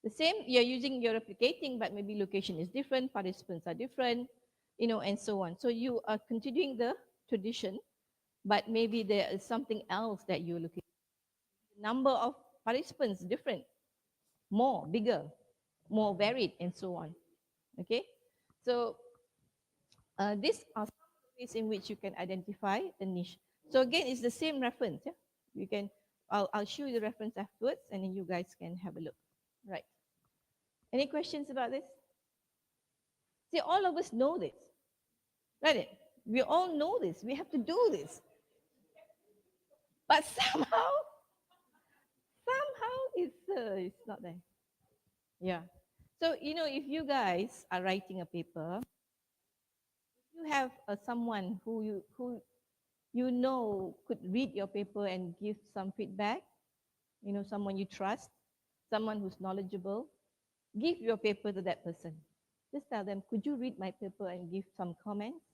The same, you're replicating, but maybe location is different, participants are different, you know, and so on. So you are continuing the tradition, but maybe there is something else that you're looking at. The number of participants different, more, bigger, more varied, and so on. Okay, so these are some ways in which you can identify a niche. So again, it's the same reference. Yeah, you can. I'll show you the reference afterwards, and then you guys can have a look. Right. Any questions about this? See, all of us know this, right? We all know this. We have to do this, but somehow it's not there. Yeah. So you know, if you guys are writing a paper, you have someone who you know could read your paper and give some feedback, you know, someone you trust, someone who's knowledgeable, give your paper to that person. Just tell them, could you read my paper and give some comments?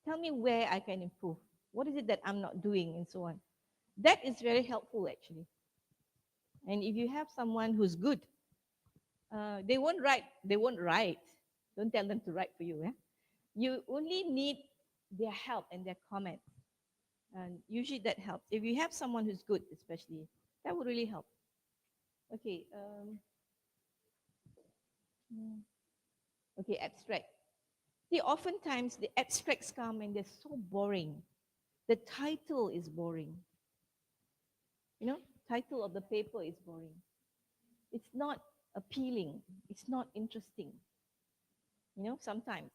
Tell me where I can improve. What is it that I'm not doing, and so on. That is very helpful, actually. And if you have someone who's good, they won't write. Don't tell them to write for you. You only need their help and their comments. And usually that helps. If you have someone who's good, especially, that would really help. Okay. Okay, abstract. See, oftentimes the abstracts come and they're so boring. The title is boring. You know, title of the paper is boring. It's not appealing. It's not interesting. You know, sometimes.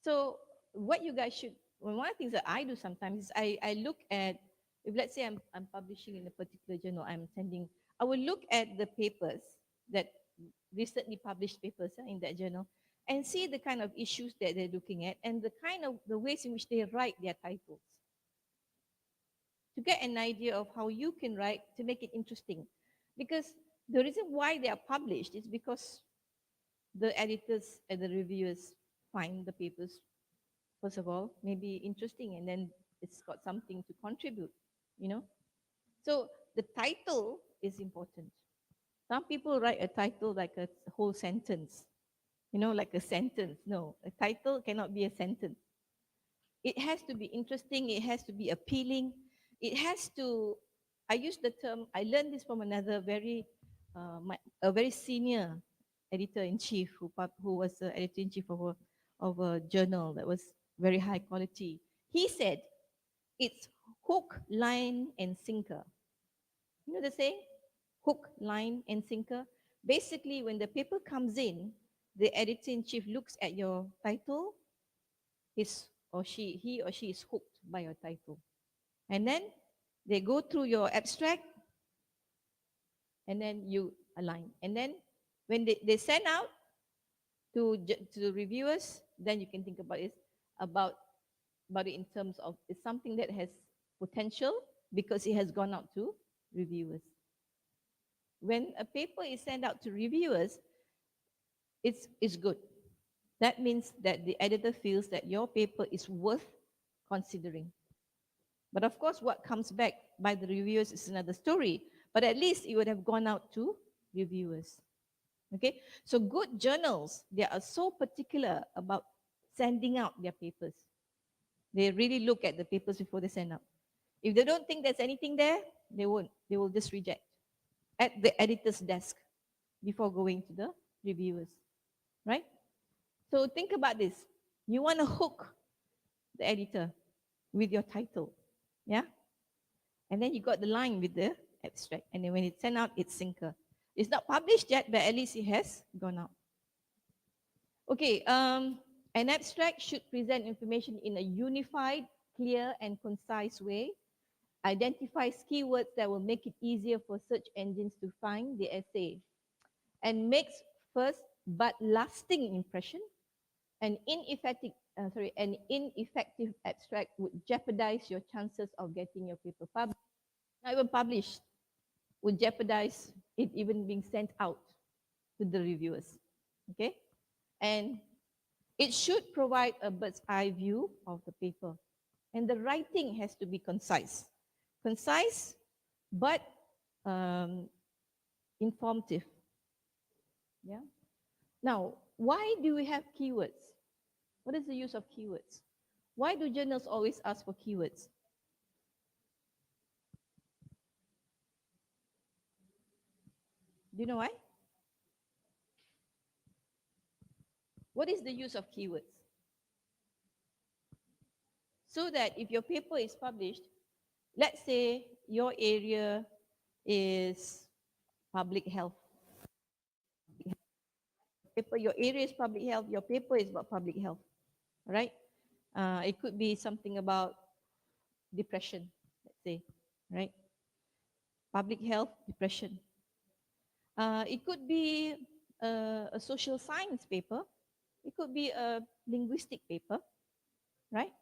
So what you guys should, one of the things that I do sometimes is I look at, if let's say I'm publishing in a particular journal, I will look at the papers that recently published papers in that journal and see the kind of issues that they're looking at and the ways in which they write their titles. To get an idea of how you can write to make it interesting. Because The reason why they are published is because the editors and the reviewers find the papers, first of all, maybe interesting, and then it's got something to contribute, you know. So the title is important. Some people write a title like a whole sentence, you know, like a sentence. No, a title cannot be a sentence. It has to be interesting, it has to be appealing, it has to, I use the term, I learned this from another a very senior editor-in-chief who was the editor-in-chief of a journal that was very high quality. He said, it's hook, line, and sinker. You know the saying? Hook, line, and sinker. Basically, when the paper comes in, the editor-in-chief looks at your title, he or she is hooked by your title. And then they go through your abstract, and then you align. And then when they send out to the reviewers, then you can think about it in terms of it's something that has potential because it has gone out to reviewers. When a paper is sent out to reviewers, it's good. That means that the editor feels that your paper is worth considering. But of course, what comes back by the reviewers is another story. But at least it would have gone out to reviewers. Okay, so good journals, they are so particular about sending out their papers. They really look at the papers before they send out. If they don't think there's anything there, they won't. They will just reject at the editor's desk before going to the reviewers, right? So think about this. You want to hook the editor with your title, yeah? And then you got the line with the abstract. And then when it's sent out, it's sinker. It's not published yet, but at least it has gone out. Okay, an abstract should present information in a unified, clear, and concise way. Identifies keywords that will make it easier for search engines to find the essay. And makes first but lasting impression. An ineffective abstract would jeopardize your chances of getting your paper published. Not even published, would jeopardize it even being sent out to the reviewers. Okay? And it should provide a bird's eye view of the paper. And the writing has to be concise. Concise, but informative. Yeah? Now, why do we have keywords? What is the use of keywords? Why do journals always ask for keywords? Do you know why? What is the use of keywords? So that if your paper is published, let's say your area is public health. Your area is public health, your paper is about public health, right? It could be something about depression, let's say, right? Public health, depression. It could be a social science paper. It could be a linguistic paper, right?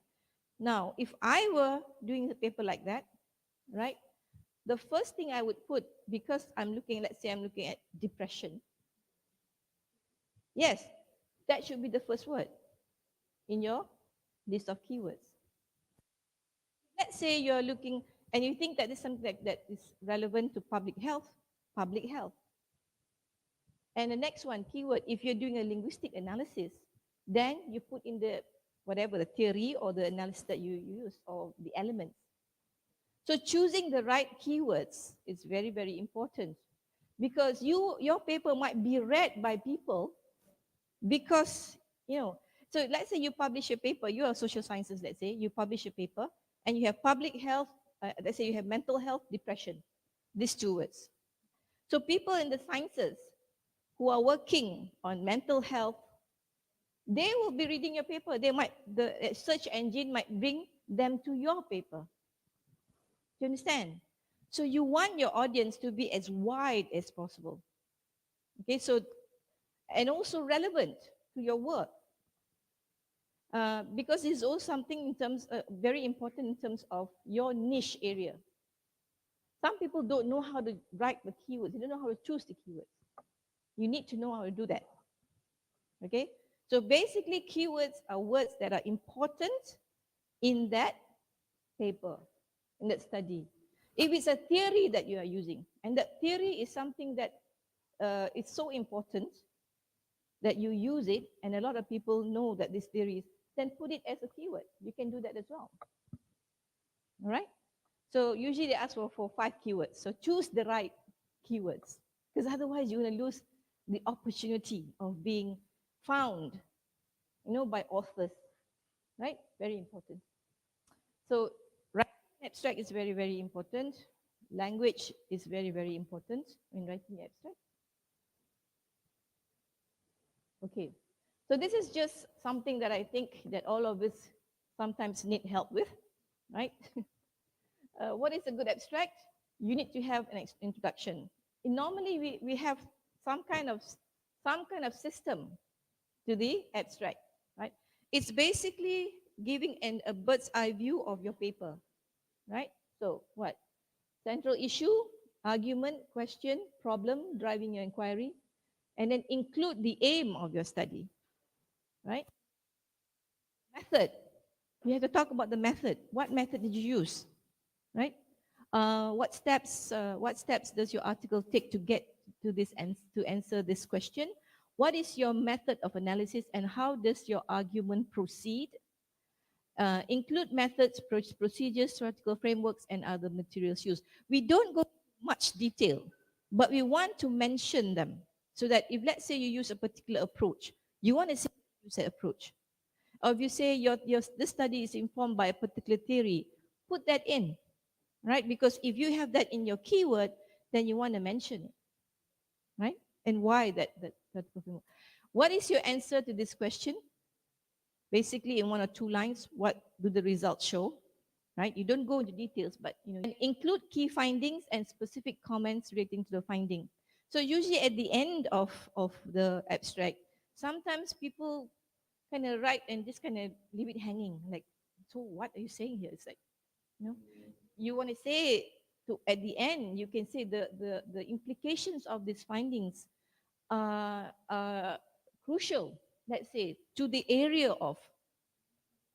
Now, if I were doing a paper like that, right, the first thing I would put, because let's say I'm looking at depression. Yes, that should be the first word in your list of keywords. Let's say you're looking and you think that this is something that is relevant to public health. And the next one, keyword, if you're doing a linguistic analysis, then you put in the whatever, the theory or the analysis that you use or the elements. So choosing the right keywords is very, very important because your paper might be read by people because, so let's say you publish a paper, you are social sciences, let's say, you publish a paper and you have public health, let's say you have mental health, depression, these two words. So people in the sciences who are working on mental health, they will be reading your paper. The search engine might bring them to your paper. Do you understand? So you want your audience to be as wide as possible. Okay, so, and also relevant to your work. Because it's also something in terms, very important in terms of your niche area. Some people don't know how to write the keywords. They don't know how to choose the keywords. You need to know how to do that. Okay? So basically, keywords are words that are important in that paper, in that study. If it's a theory that you are using, and that theory is something that is so important that you use it, and a lot of people know that this theory is, then put it as a keyword. You can do that as well. All right? So usually they ask for 5 keywords. So choose the right keywords, because otherwise you're going to lose the opportunity of being found, by authors, right? Very important. So writing abstract is very, very important. Language is very, very important when writing abstract. Okay, so this is just something that I think that all of us sometimes need help with, right? What is a good abstract? You need to have an introduction. Normally, we have some kind of system to the abstract, right? It's basically giving a bird's eye view of your paper, right? So what? Central issue, argument, question, problem, driving your inquiry, and then include the aim of your study, right? Method. You have to talk about the method. What method did you use, right? What steps does your article take to get to this to answer this question? What is your method of analysis, and how does your argument proceed? Include methods, procedures, theoretical frameworks, and other materials used. We don't go much detail, but we want to mention them so that if, let's say, you use a particular approach, you want to say use that approach. Or if you say this study is informed by a particular theory, put that in, right? Because if you have that in your keyword, then you want to mention it, right? And why that framework. What is your answer to this question? Basically, in 1 or 2 lines, what do the results show, right? You don't go into details, but and include key findings and specific comments relating to the finding. So usually at the end of the abstract, sometimes people kind of write and just kind of leave it hanging, like, so what are you saying here? It's like, you want to say at the end, you can say the implications of these findings are crucial, let's say, to the area of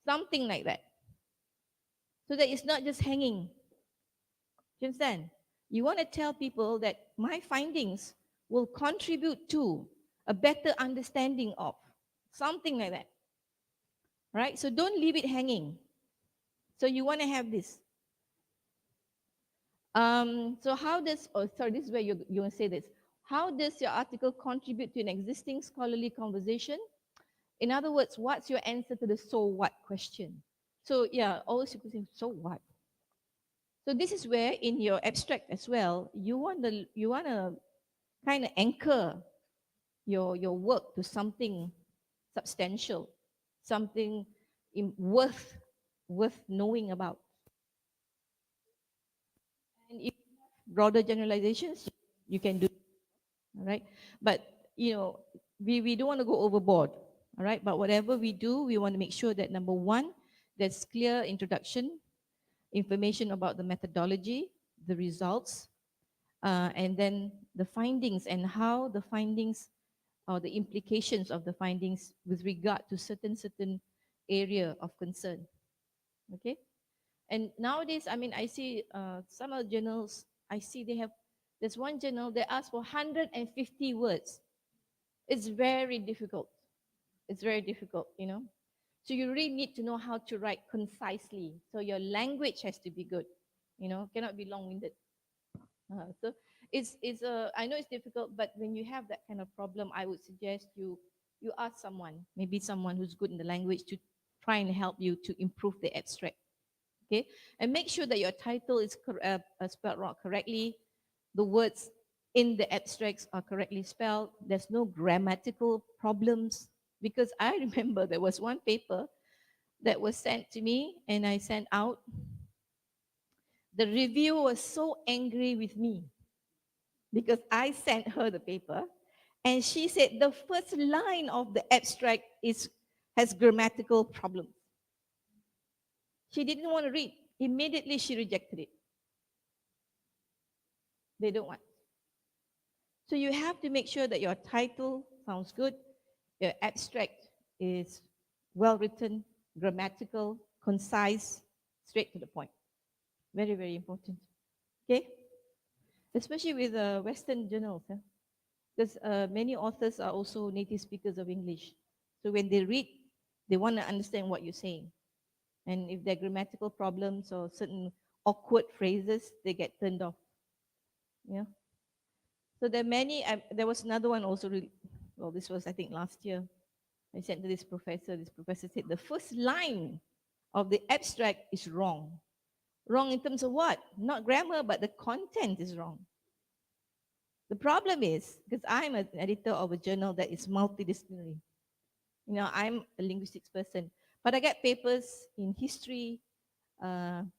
something like that. So that it's not just hanging. Do you understand? You want to tell people that my findings will contribute to a better understanding of something like that. Right? So don't leave it hanging. So you want to have this. So how does, this is where you want to say this. How does your article contribute to an existing scholarly conversation? In other words, what's your answer to the so what question? So yeah, always you could say, so what? So this is where in your abstract as well, you want to kind of anchor your work to something substantial, something worth knowing about. And if you have broader generalizations, you can do, all right? But we don't want to go overboard, all right? But whatever we do, we want to make sure that number 1, there's clear introduction, information about the methodology, the results, and then the findings and how the findings or the implications of the findings with regard to certain area of concern. Okay? And nowadays, I see some of the journals, there's one journal that asks for 150 words. It's very difficult. It's very difficult, So you really need to know how to write concisely. So your language has to be good, cannot be long-winded. So I know it's difficult, but when you have that kind of problem, I would suggest you ask someone, maybe someone who's good in the language, to try and help you to improve the abstract. Okay, and make sure that your title is spelled out correctly. The words in the abstracts are correctly spelled. There's no grammatical problems, because I remember there was one paper that was sent to me and I sent out. The reviewer was so angry with me because I sent her the paper and she said the first line of the abstract has grammatical problems. She didn't want to read. Immediately she rejected it. They don't want. So you have to make sure that your title sounds good, your abstract is well written, grammatical, concise, straight to the point. Very, very important. Okay? Especially with Western journals. Because many authors are also native speakers of English. So when they read, they want to understand what you're saying. And if there are grammatical problems or certain awkward phrases, they get turned off. Yeah. So there are many. There was another one also. Well, this was I think last year. I said to this professor. This professor said the first line of the abstract is wrong. Wrong in terms of what? Not grammar, but the content is wrong. The problem is because I'm an editor of a journal that is multidisciplinary. You know, I'm a linguistics person, but I get papers in history,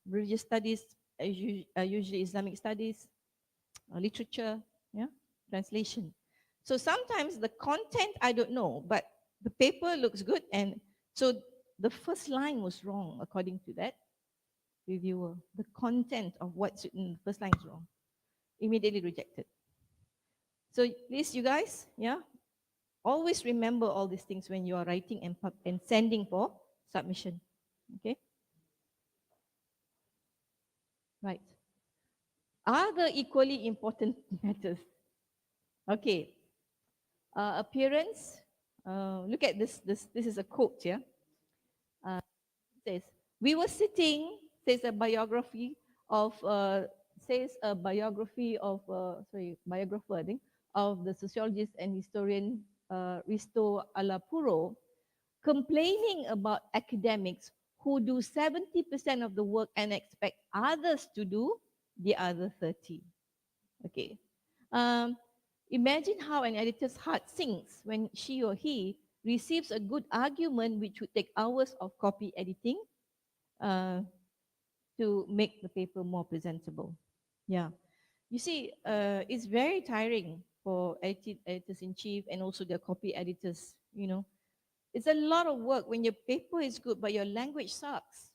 religious studies, usually Islamic studies, literature, yeah, translation. So sometimes the content I don't know, but the paper looks good, and so the first line was wrong according to that reviewer. The content of what's in the first line is wrong. Immediately rejected. So please, you guys, yeah, always remember all these things when you are writing and sending for submission. Okay. Right. Other equally important matters. Okay. Appearance. Look at this. This is a quote here. It says, "We were sitting," says a biography of, biographer, I think, of the sociologist and historian Risto Alapuro, complaining about academics who do 70% of the work and expect others to do the other 30. Okay. Imagine how an editor's heart sinks when she or he receives a good argument which would take hours of copy editing to make the paper more presentable. Yeah. You see, it's very tiring for editors-in-chief and also their copy editors, you know. It's a lot of work when your paper is good but your language sucks.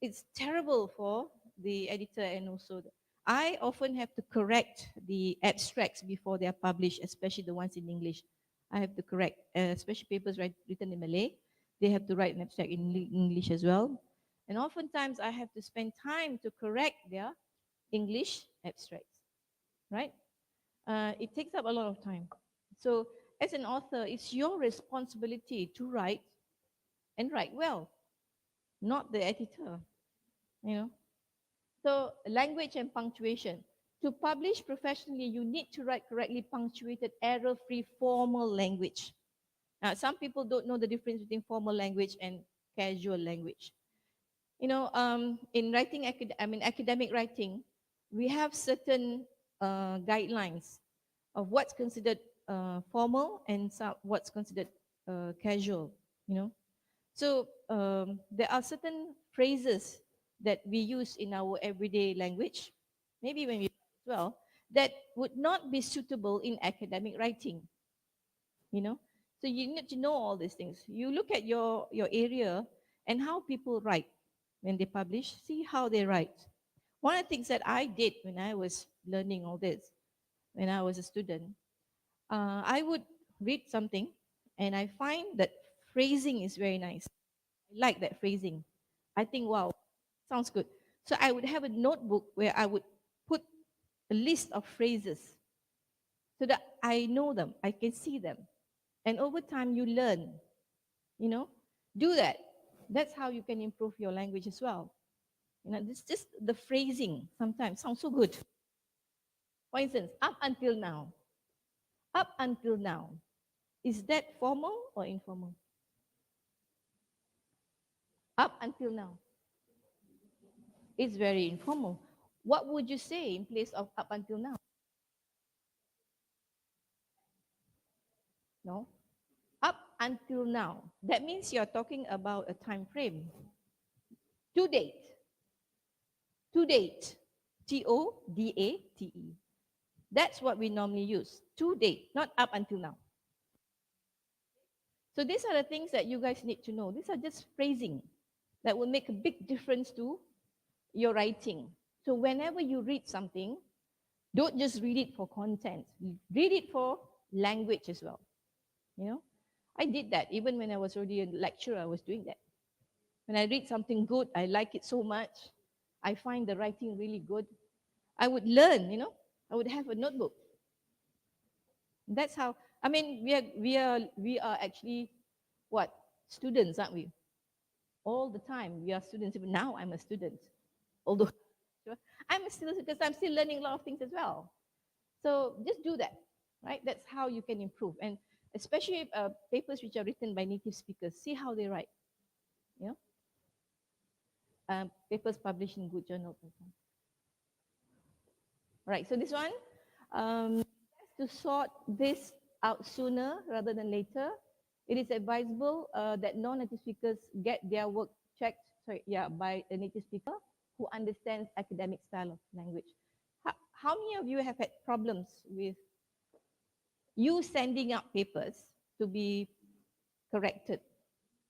It's terrible for the editor and also I often have to correct the abstracts before they are published, especially the ones in English. I have to correct, especially papers written in Malay. They have to write an abstract in English as well. And oftentimes I have to spend time to correct their English abstracts, right? It takes up a lot of time. So as an author, it's your responsibility to write and write well, not the editor, you know. So language and punctuation. To publish professionally, you need to write correctly punctuated, error-free formal language. Now, some people don't know the difference between formal language and casual language. You know, in writing, academic writing, we have certain guidelines of what's considered formal and what's considered casual, you know. So there are certain phrases that we use in our everyday language, maybe when we as well, that would not be suitable in academic writing, you know. So you need to know all these things. You look at your area and how people write when they publish, see how they write. One of the things that I did when I was learning all this, when I was a student, I would read something and I find that phrasing is very nice. I like that phrasing. I think, wow, sounds good. So I would have a notebook where I would put a list of phrases so that I know them, I can see them. And over time you learn, you know, do that. That's how you can improve your language as well. You know, it's just the phrasing sometimes sounds so good. For instance, up until now. Up until now. Is that formal or informal? Up until now. It's very informal. What would you say in place of up until now? No? Up until now. That means you're talking about a time frame. To date. To date. T-O-D-A-T-E. That's what we normally use. To date, not up until now. So these are the things that you guys need to know. These are just phrasing that will make a big difference to your writing. So whenever you read something, Don't just read it for content. Read it for language as well. You know, I did that. Even when I was already a lecturer, I was doing that. When I read something good, I like it so much. I find the writing really good. I would learn, you know. I would have a notebook. That's how, I mean, we are actually what? Students, aren't we? All the time, we are students. Even now, I'm a student. Although I'm a student because I'm still learning a lot of things as well. So just do that, right? That's how you can improve. And especially papers which are written by native speakers, see how they write. You know, papers published in good journals. Right. So this one, to sort this out sooner rather than later. It is advisable that non-native speakers get their work checked, by a native speaker who understands academic style of language. How many of you have had problems with you sending out papers to be corrected?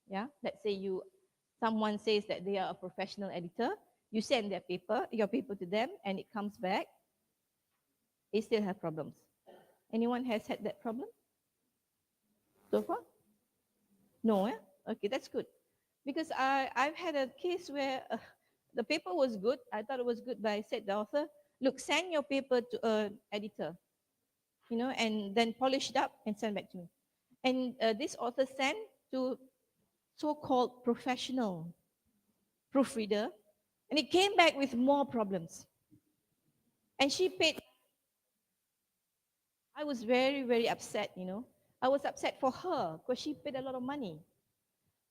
Yeah, let's say someone says that they are a professional editor, you send your paper to them, and it comes back, they still have problems. Anyone has had that problem so far? No, eh? Okay, that's good. Because I've had a case where the paper was good. I thought it was good, but I said to the author, look, send your paper to an editor, you know, and then polish it up and send back to me. And this author sent to so-called professional proofreader, and it came back with more problems. And she paid. I was very, very upset, you know. I was upset for her because she paid a lot of money.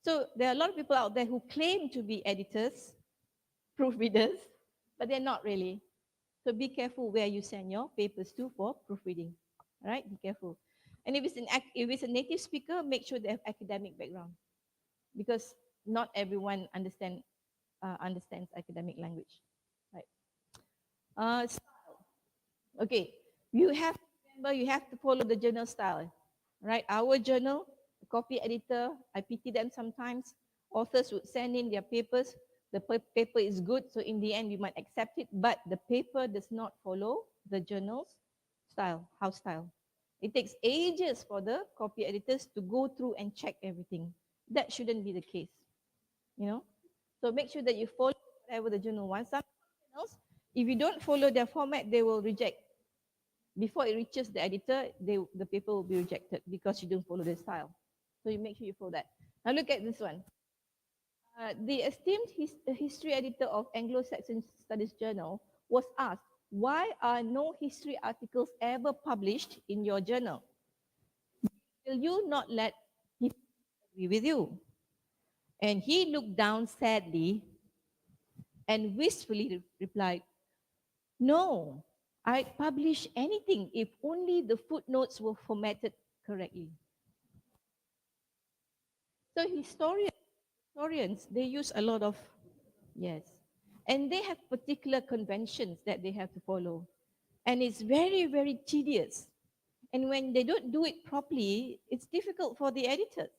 So there are a lot of people out there who claim to be editors, proofreaders, but they're not really. So be careful where you send your papers to for proofreading. All right, be careful. And if it's a native speaker, make sure they have academic background, because not everyone understands academic language. Right. Style. Okay, you have to remember you have to follow the journal style. Right, our journal, the copy editor, I pity them sometimes. Authors would send in their papers. The paper is good, so in the end we might accept it, but the paper does not follow the journal's style, house style. It takes ages for the copy editors to go through and check everything. That shouldn't be the case, you know. So make sure that you follow whatever the journal wants. Some journals, if you don't follow their format, they will reject. Before it reaches the editor, the paper will be rejected because you don't follow the style. So you make sure you follow that. Now look at this one. The esteemed history editor of Anglo-Saxon Studies Journal was asked, why are no history articles ever published in your journal? Will you not let people agree with you? And he looked down sadly and wistfully replied, no, I'd publish anything if only the footnotes were formatted correctly. So historians, they use a lot of, yes, and they have particular conventions that they have to follow. And it's very, very tedious. And when they don't do it properly, it's difficult for the editors.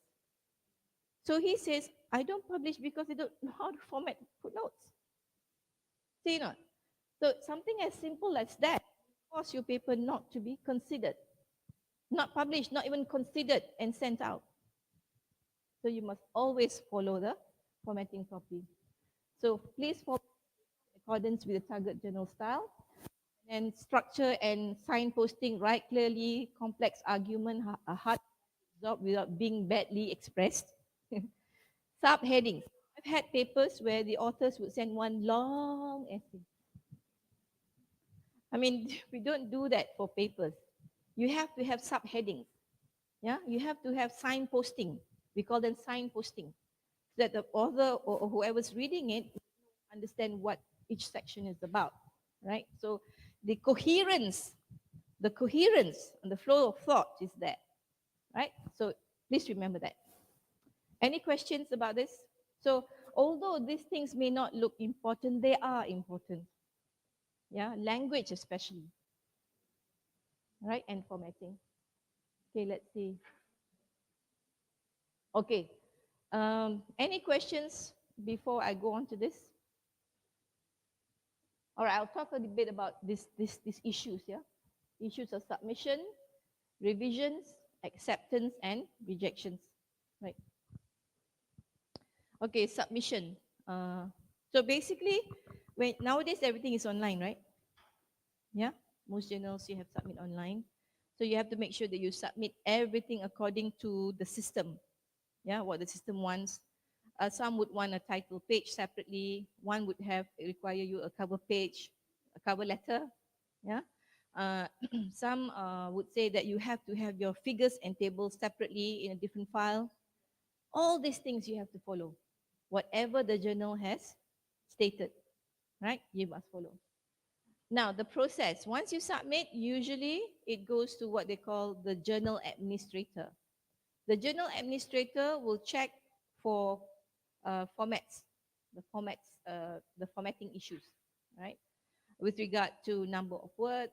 So he says, I don't publish because they don't know how to format footnotes. See not? So something as simple as that cause your paper not to be considered, not published, not even considered and sent out. So you must always follow the formatting properly. So please follow in accordance with the target journal style. And structure and signposting, write clearly, complex argument, hard to absorb without being badly expressed. Subheadings. I've had papers where the authors would send one long essay. I mean, we don't do that for papers. You have to have subheadings. Yeah, you have to have signposting. We call them signposting, so that the author or whoever's reading it understand what each section is about, right? So the coherence and the flow of thought is there, right? So please remember that. Any questions about this? So although these things may not look important, they are important. Yeah, language especially, right? And formatting. Okay, let's see. Okay, any questions before I go on to this? All right, I'll talk a bit about these issues, yeah? Issues of submission, revisions, acceptance, and rejections, right? Okay, submission. So basically, nowadays everything is online, right? Yeah, most journals you have submit online. So you have to make sure that you submit everything according to the system, yeah, what the system wants. Some would want a title page separately. One would require you a cover page, a cover letter, yeah. Some would say that you have to have your figures and tables separately in a different file. All these things you have to follow. Whatever the journal has stated, right? You must follow. Now, the process, once you submit, usually it goes to what they call the journal administrator. The journal administrator will check for formats, the formatting issues, right? With regard to number of words.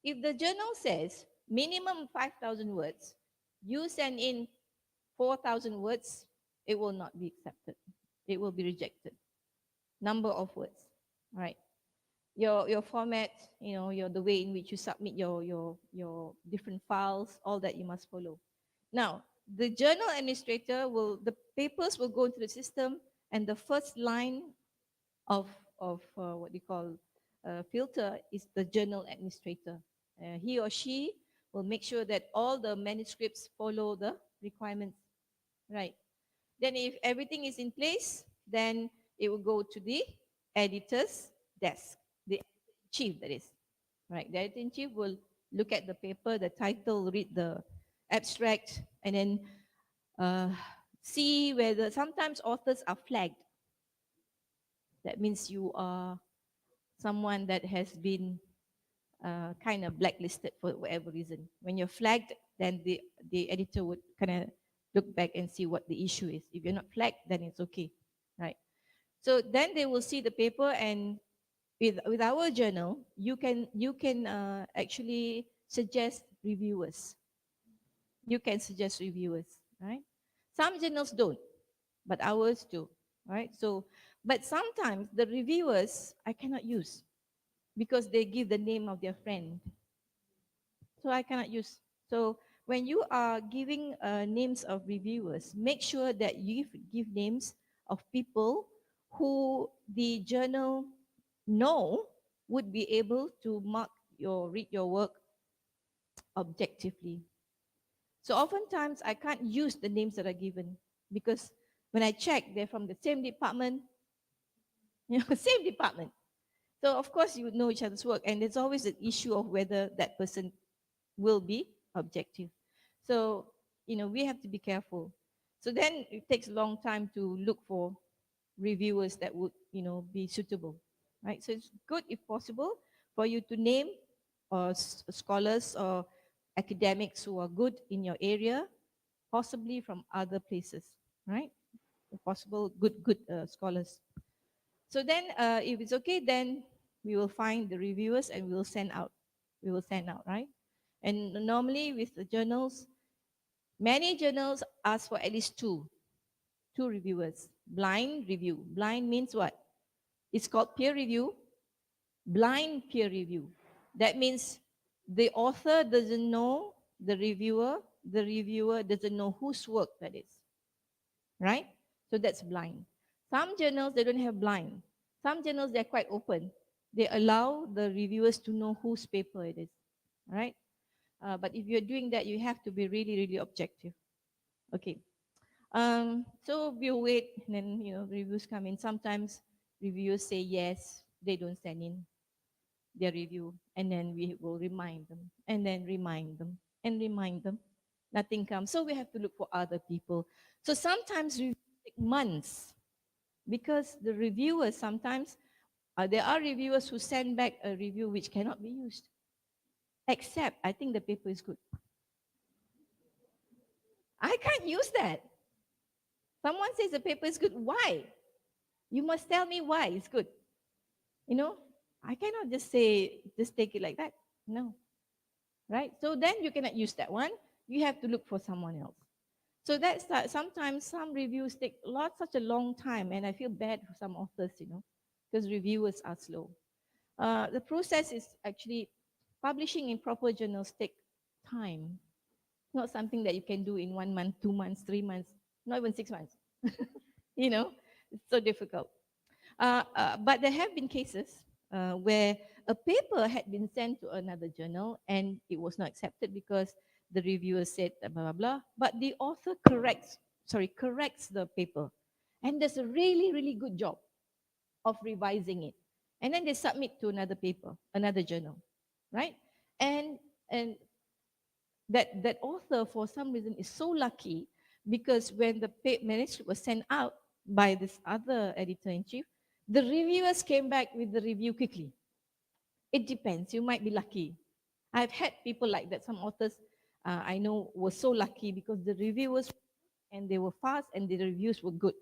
If the journal says minimum 5,000 words, you send in 4,000 words, it will not be accepted. It will be rejected. Number of words, right? Your format, the way in which you submit your different files, all that you must follow. Now, the journal administrator the papers will go into the system, and the first line of what you call filter is the journal administrator. He or she will make sure that all the manuscripts follow the requirements, right? Then if everything is in place, then it will go to the editor's desk, the chief, that is, right? The editor-in-chief will look at the paper, the title, read the abstract, and then see whether sometimes authors are flagged. That means you are someone that has been kind of blacklisted for whatever reason. When you're flagged, then the editor would kind of look back and see what the issue is. If you're not flagged, then it's okay, right? So then they will see the paper, and with our journal, you can actually suggest reviewers. You can suggest reviewers, right? Some journals don't, but ours do, right? So, but sometimes the reviewers I cannot use because they give the name of their friend, so I cannot use. So when you are giving names of reviewers, make sure that you give names of people who the journal know would be able to read your work objectively. So oftentimes I can't use the names that are given because when I check, they're from the same department, same department. So of course you would know each other's work, and there's always an issue of whether that person will be objective. So, we have to be careful. So then it takes a long time to look for reviewers that would, be suitable, right? So it's good, if possible, for you to name scholars or academics who are good in your area, possibly from other places, right? If possible, good scholars. So then, if it's okay, then we will find the reviewers and we will send out. We will send out, right? And normally with the journals, many journals ask for at least two reviewers. Blind review. Blind means what? It's called peer review. Blind peer review. That means the author doesn't know the reviewer doesn't know whose work that is. Right? So that's blind. Some journals, they don't have blind. Some journals, they're quite open. They allow the reviewers to know whose paper it is. Right? But if you're doing that, you have to be really, really objective. Okay. So we'll wait, and then reviews come in. Sometimes reviewers say yes, they don't send in their review, and then we will remind them, and then remind them, and remind them. Nothing comes. So we have to look for other people. So sometimes reviews take months because the reviewers sometimes there are reviewers who send back a review which cannot be used. Except I think the paper is good. I can't use that. Someone says the paper is good. Why? You must tell me why it's good. I cannot just say, just take it like that. No. Right? So then you cannot use that one. You have to look for someone else. So that's sometimes some reviews take such a long time, and I feel bad for some authors, because reviewers are slow. The process is actually publishing in proper journals take time. Not something that you can do in 1 month, 2 months, 3 months, not even 6 months. You know, it's so difficult. But there have been cases where a paper had been sent to another journal and it was not accepted because the reviewer said blah blah blah. But the author corrects the paper, and does a really good job of revising it, and then they submit to another paper, another journal, right? And that author for some reason is so lucky because when the manuscript was sent out by this other editor-in-chief, the reviewers came back with the review quickly. It depends. You might be lucky. I've had people like that. Some authors I know were so lucky because the reviewers and they were fast and the reviews were good.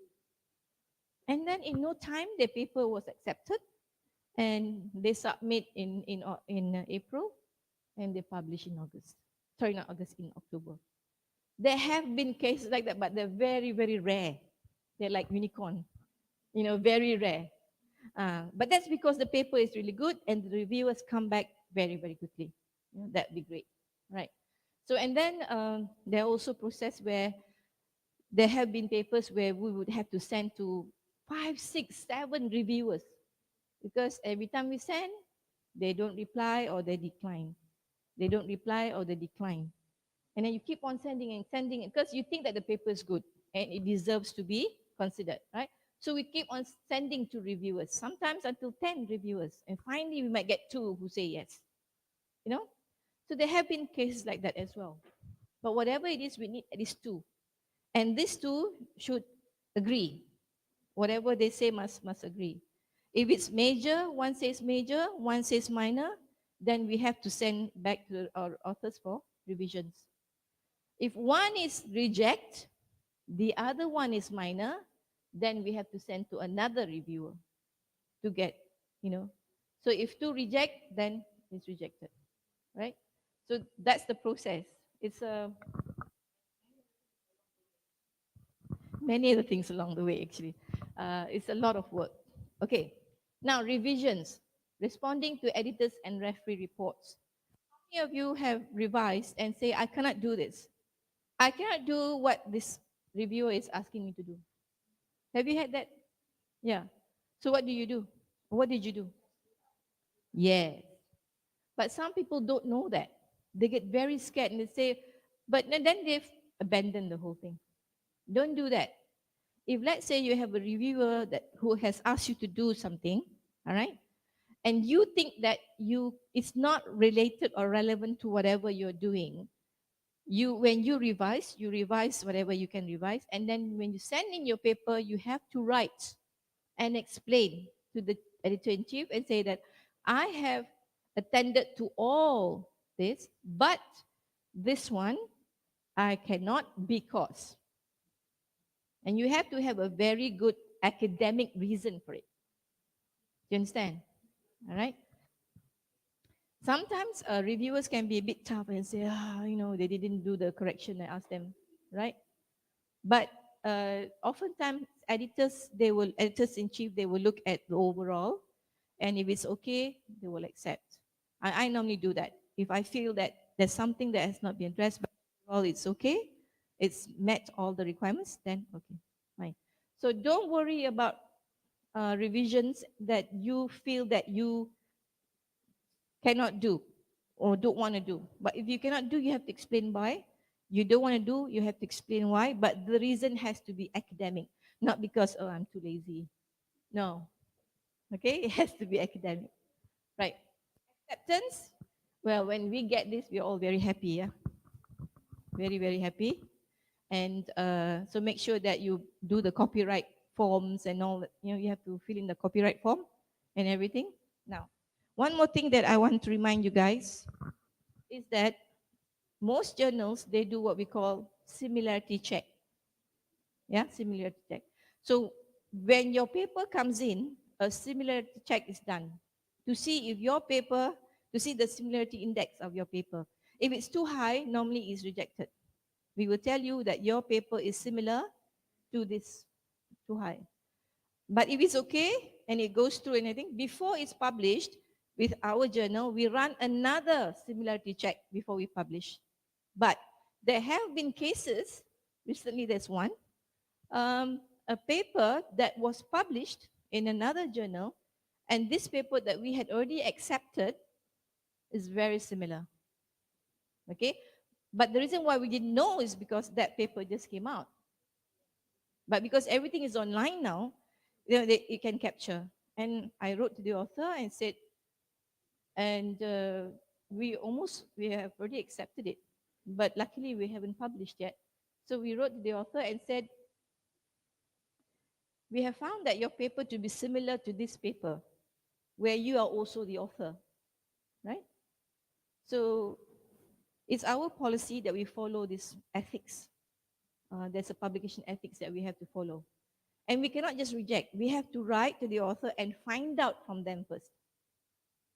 And then in no time, their paper was accepted and they submit in April and they publish in August. Sorry, not August, in October. There have been cases like that, but they're very rare. They're like unicorn, very rare. But that's because the paper is really good and the reviewers come back very quickly. That'd be great, right? So, and then there are also process where there have been papers where we would have to send to 5, 6, 7 reviewers because every time we send, they don't reply or they decline. They don't reply or they decline. And then you keep on sending it because you think that the paper is good and it deserves to be considered, right? So we keep on sending to reviewers, sometimes until 10 reviewers. And finally, we might get 2 who say yes. So there have been cases like that as well. But whatever it is, we need at least 2. And these 2 should agree. Whatever they say must agree. If it's major, one says major, one says minor, then we have to send back to our authors for revisions. If one is reject, the other one is minor, then we have to send to another reviewer to get, So if 2 reject, then it's rejected, right? So that's the process. It's many other things along the way, actually. It's a lot of work. Okay, now revisions. Responding to editors and referee reports. How many of you have revised and say, I cannot do this? I cannot do what this reviewer is asking me to do. Have you had that? Yeah. So what do you do? What did you do? Yes. But some people don't know that. They get very scared and they say, but then they've abandoned the whole thing. Don't do that. If let's say you have a reviewer who has asked you to do something, all right, and you think that it's not related or relevant to whatever you're doing, when you revise whatever you can revise, and then when you send in your paper, you have to write and explain to the editor-in-chief and say that I have attended to all this, but this one I cannot because. And you have to have a very good academic reason for it. Do you understand? All right? Sometimes reviewers can be a bit tough and say, they didn't do the correction I asked them, right? But oftentimes editors-in-chief, they will look at the overall, and if it's okay, they will accept. I normally do that. If I feel that there's something that has not been addressed, but overall it's okay, it's met all the requirements, then okay, fine. So don't worry about revisions that you feel that you cannot do or don't want to do. But if you cannot do, you have to explain why. You don't want to do, you have to explain why. But the reason has to be academic, not because, I'm too lazy. No. Okay, it has to be academic. Right. Acceptance. Well, when we get this, we're all very happy, yeah? Very happy. And so make sure that you do the copyright forms and all that. You have to fill in the copyright form and everything. Now, one more thing that I want to remind you guys is that most journals, they do what we call similarity check. Yeah, similarity check. So when your paper comes in, a similarity check is done to see if your paper, to see the similarity index of your paper. If it's too high, normally it's rejected. We will tell you that your paper is similar to this, too high. But if it's okay and it goes through anything, before it's published, with our journal, we run another similarity check before we publish. But there have been cases, recently there's one, a paper that was published in another journal, and this paper that we had already accepted is very similar. Okay? But the reason why we didn't know is because that paper just came out. But because everything is online now, you can capture. And I wrote to the author and said, and we have already accepted it, but luckily we haven't published yet. So we wrote to the author and said, we have found that your paper to be similar to this paper, where you are also the author, right? So it's our policy that we follow this ethics. There's a publication ethics that we have to follow. And we cannot just reject. We have to write to the author and find out from them first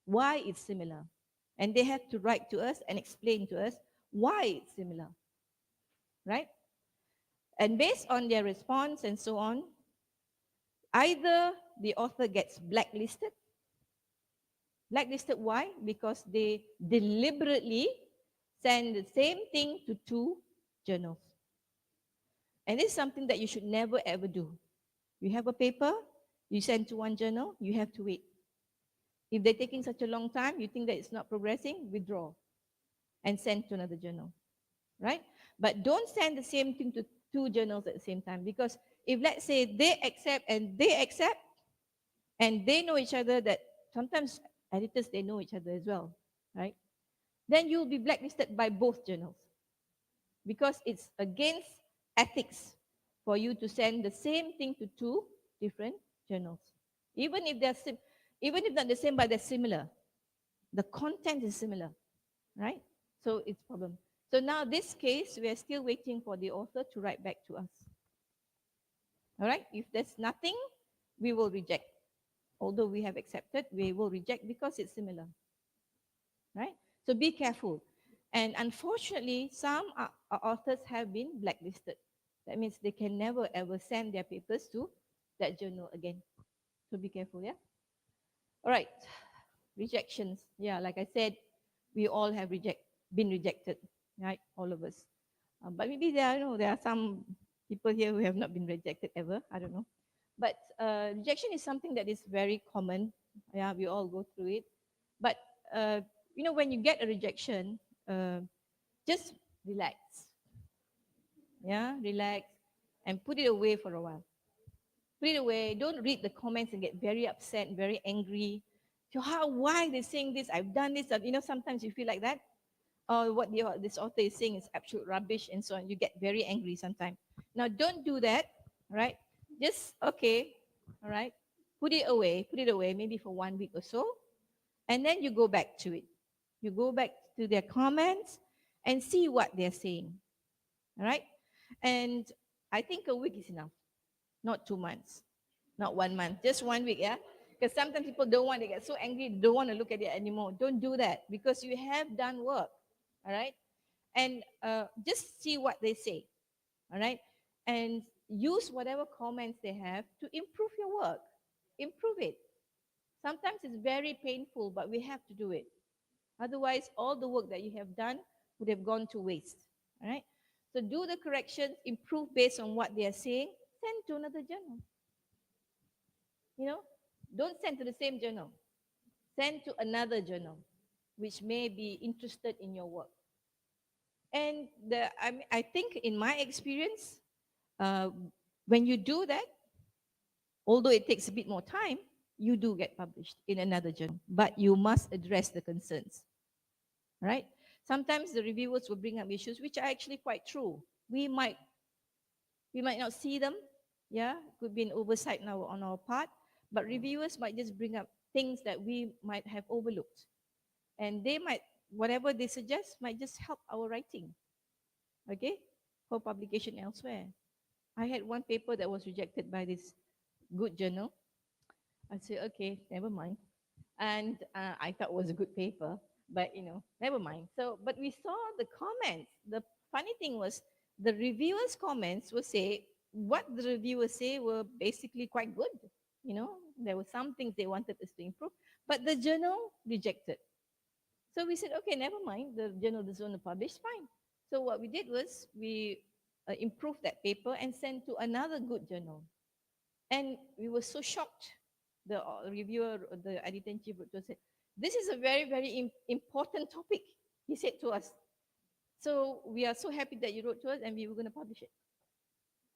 why it's similar. And they have to write to us and explain to us why it's similar, right? And based on their response and so on, either the author gets blacklisted. Blacklisted why? Because they deliberately send the same thing to two journals. And this is something that you should never ever do. You have a paper, you send to one journal, you have to wait. If they're taking such a long time, you think that it's not progressing, withdraw and send to another journal, right? But don't send the same thing to two journals at the same time, because if let's say they accept and they know each other, that sometimes editors, they know each other as well, right? Then you'll be blacklisted by both journals, because it's against ethics for you to send the same thing to two different journals. Even if not the same, but they're similar. The content is similar, right? So it's a problem. So now this case, we are still waiting for the author to write back to us. All right? If there's nothing, we will reject. Although we have accepted, we will reject because it's similar, right? So be careful. And unfortunately, some authors have been blacklisted. That means they can never ever send their papers to that journal again. So be careful, yeah? All right. Rejections. Yeah, like I said, we all have been rejected, right? All of us. But maybe there are some people here who have not been rejected ever. I don't know. But rejection is something that is very common. Yeah, we all go through it. But when you get a rejection, just relax. Yeah, relax and put it away for a while. Put it away. Don't read the comments and get very upset and very angry. So why are they saying this? I've done this. Sometimes you feel like that. Or what this author is saying is absolute rubbish and so on. You get very angry sometimes. Now, don't do that, right? Just, okay, all right? Put it away, maybe for 1 week or so. And then you go back to it. You go back to their comments and see what they're saying, all right? And I think a week is enough, not 2 months, not 1 month, just 1 week, yeah? Because sometimes people they get so angry, they don't want to look at it anymore. Don't do that, because you have done work, all right? And just see what they say, all right? And use whatever comments they have to improve your work. Improve it. Sometimes it's very painful, but we have to do it. Otherwise, all the work that you have done would have gone to waste, all right? So do the corrections, improve based on what they are saying, send to another journal. Don't send to the same journal. Send to another journal, which may be interested in your work. And I think in my experience, when you do that, although it takes a bit more time, you do get published in another journal. But you must address the concerns, right? Sometimes the reviewers will bring up issues which are actually quite true. We might not see them, yeah, could be an oversight now on our part, but reviewers might just bring up things that we might have overlooked. And whatever they suggest might just help our writing, okay, for publication elsewhere. I had one paper that was rejected by this good journal. I said, okay, never mind. And I thought it was a good paper, but never mind. So, but we saw the comments. The funny thing was, the reviewers' comments will say, what the reviewers say were basically quite good. There were some things they wanted us to improve, but the journal rejected. So we said, okay, never mind. The journal doesn't want to publish, fine. So what we did was we improved that paper and sent to another good journal. And we were so shocked. The reviewer, the editor-in-chief wrote to us, said, this is a very, very important topic, he said to us. So we are so happy that you wrote to us and we were going to publish it.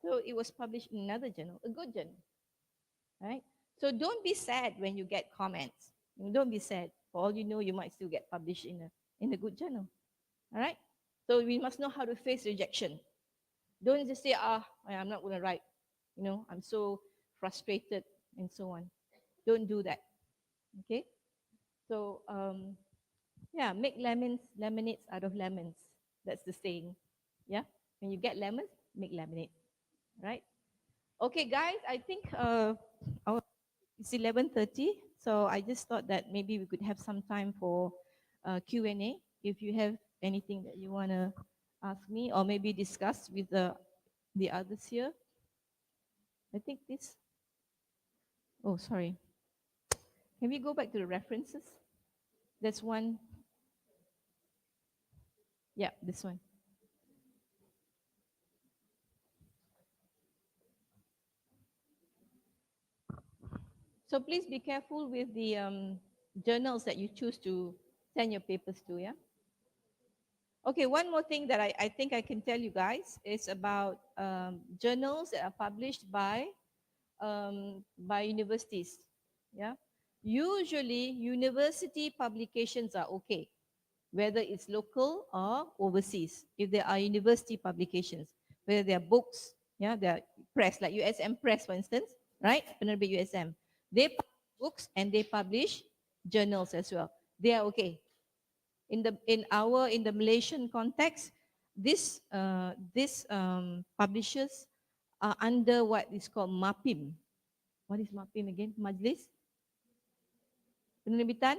So it was published in another journal, a good journal, right? So don't be sad when you get comments. Don't be sad. For all you know, you might still get published in a good journal, all right? So we must know how to face rejection. Don't just say, I'm not going to write. I'm so frustrated and so on. Don't do that, okay? So, yeah, make lemonades out of lemons. That's the saying, yeah? When you get lemons, make lemonade, right? Okay, guys, I think it's 11:30, so I just thought that maybe we could have some time for Q&A. If you have anything that you want to ask me or maybe discuss with the others here. I think this, oh, sorry. Can we go back to the references? That's one. Yeah, this one. So please be careful with the journals that you choose to send your papers to, yeah? Okay, one more thing that I think I can tell you guys is about journals that are published by universities, yeah? Usually, university publications are okay, whether it's local or overseas, if there are university publications, whether they are books, yeah, they are press, like USM Press, for instance, right? Penerbit USM. They publish books and they publish journals as well. They are okay. In the Malaysian context, this publishers are under what is called MAPIM. What is MAPIM again? Majlis Penerbitan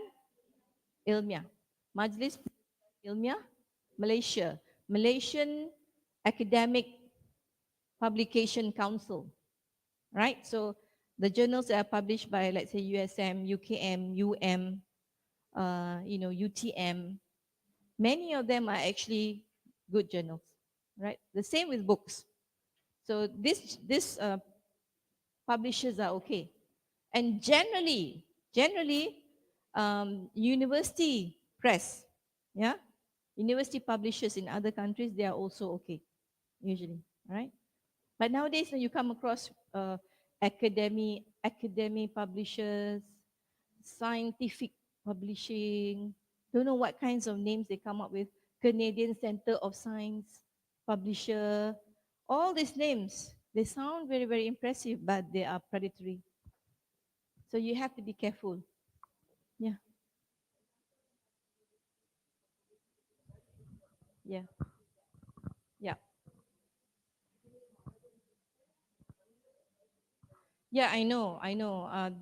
Ilmiah. Majlis Ilmiah Malaysia. Malaysian Academic Publication Council. Right? So the journals that are published by, let's say, USM, UKM, UTM, many of them are actually good journals. Right? The same with books. So this publishers are okay. And generally, university press, yeah, university publishers in other countries, they are also okay, usually, right? But nowadays, when you come across academy publishers, scientific publishing, don't know what kinds of names they come up with, Canadian Center of Science publisher, all these names, they sound very, very impressive, but they are predatory. So you have to be careful. Yeah. Yeah. Yeah. Yeah, I know.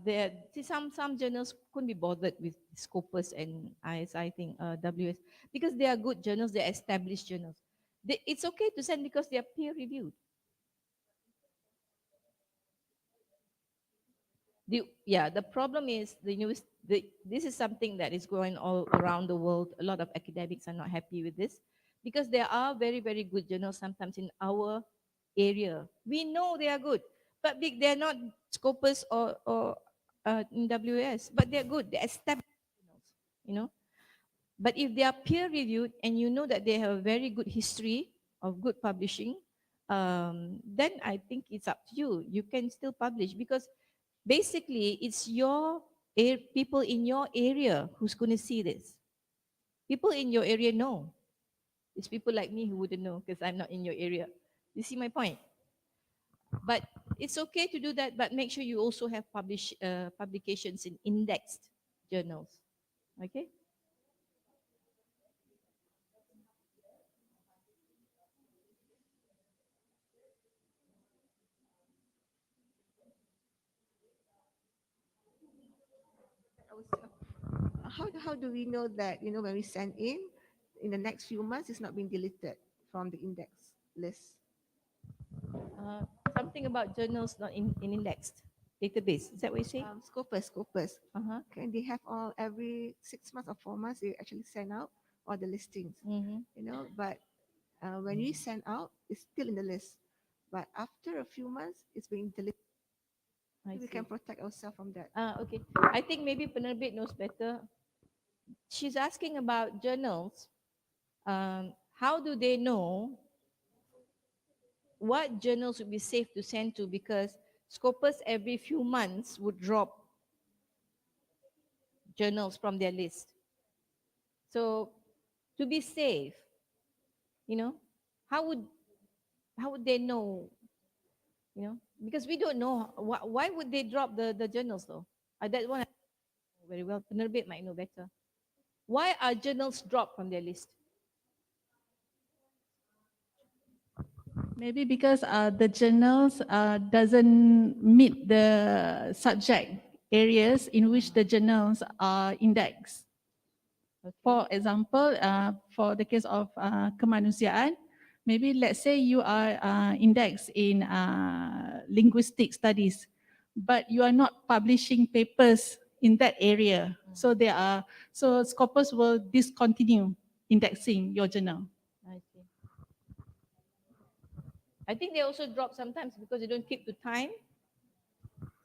There, see, some journals couldn't be bothered with Scopus and I think WS, because they are good journals. They are established journals. It's okay to send because they are peer reviewed. The problem is this is something that is going all around the world. A lot of academics are not happy with this because there are very, very good journals sometimes in our area. We know they are good, but they're not Scopus or in WS, but they're good. They're established journals. But if they are peer reviewed and you know that they have a very good history of good publishing, then I think it's up to you. You can still publish because basically it's your people in your area who's going to see this. People in your area know. It's people like me who wouldn't know because I'm not in your area. You see my point? But it's okay to do that, but make sure you also have publications in indexed journals. Okay? How do we know that, when we send in the next few months, it's not being deleted from the index list? Something about journals not in indexed. database. Is that what you say? Scopus. Uh-huh. Okay, they have all every 6 months or 4 months they actually send out all the listings. Mm-hmm. But when we send out, it's still in the list. But after a few months, it's being deleted. I We see. can protect ourselves from that. Okay. I think maybe penerbit knows better. She's asking about journals. How do they know what journals would be safe to send to? Because Scopus every few months would drop journals from their list. So to be safe, you know, how would they know? Because we don't know why would they drop the journals though? That one I know very well. Penerbit might know better. Why are journals dropped from their list? Maybe because the journals doesn't meet the subject areas in which the journals are indexed. For example, for the case of kemanusiaan, maybe let's say you are indexed in linguistic studies, but you are not publishing papers in that area. So Scopus will discontinue indexing your journal. I see. I think they also drop sometimes because they don't keep to time.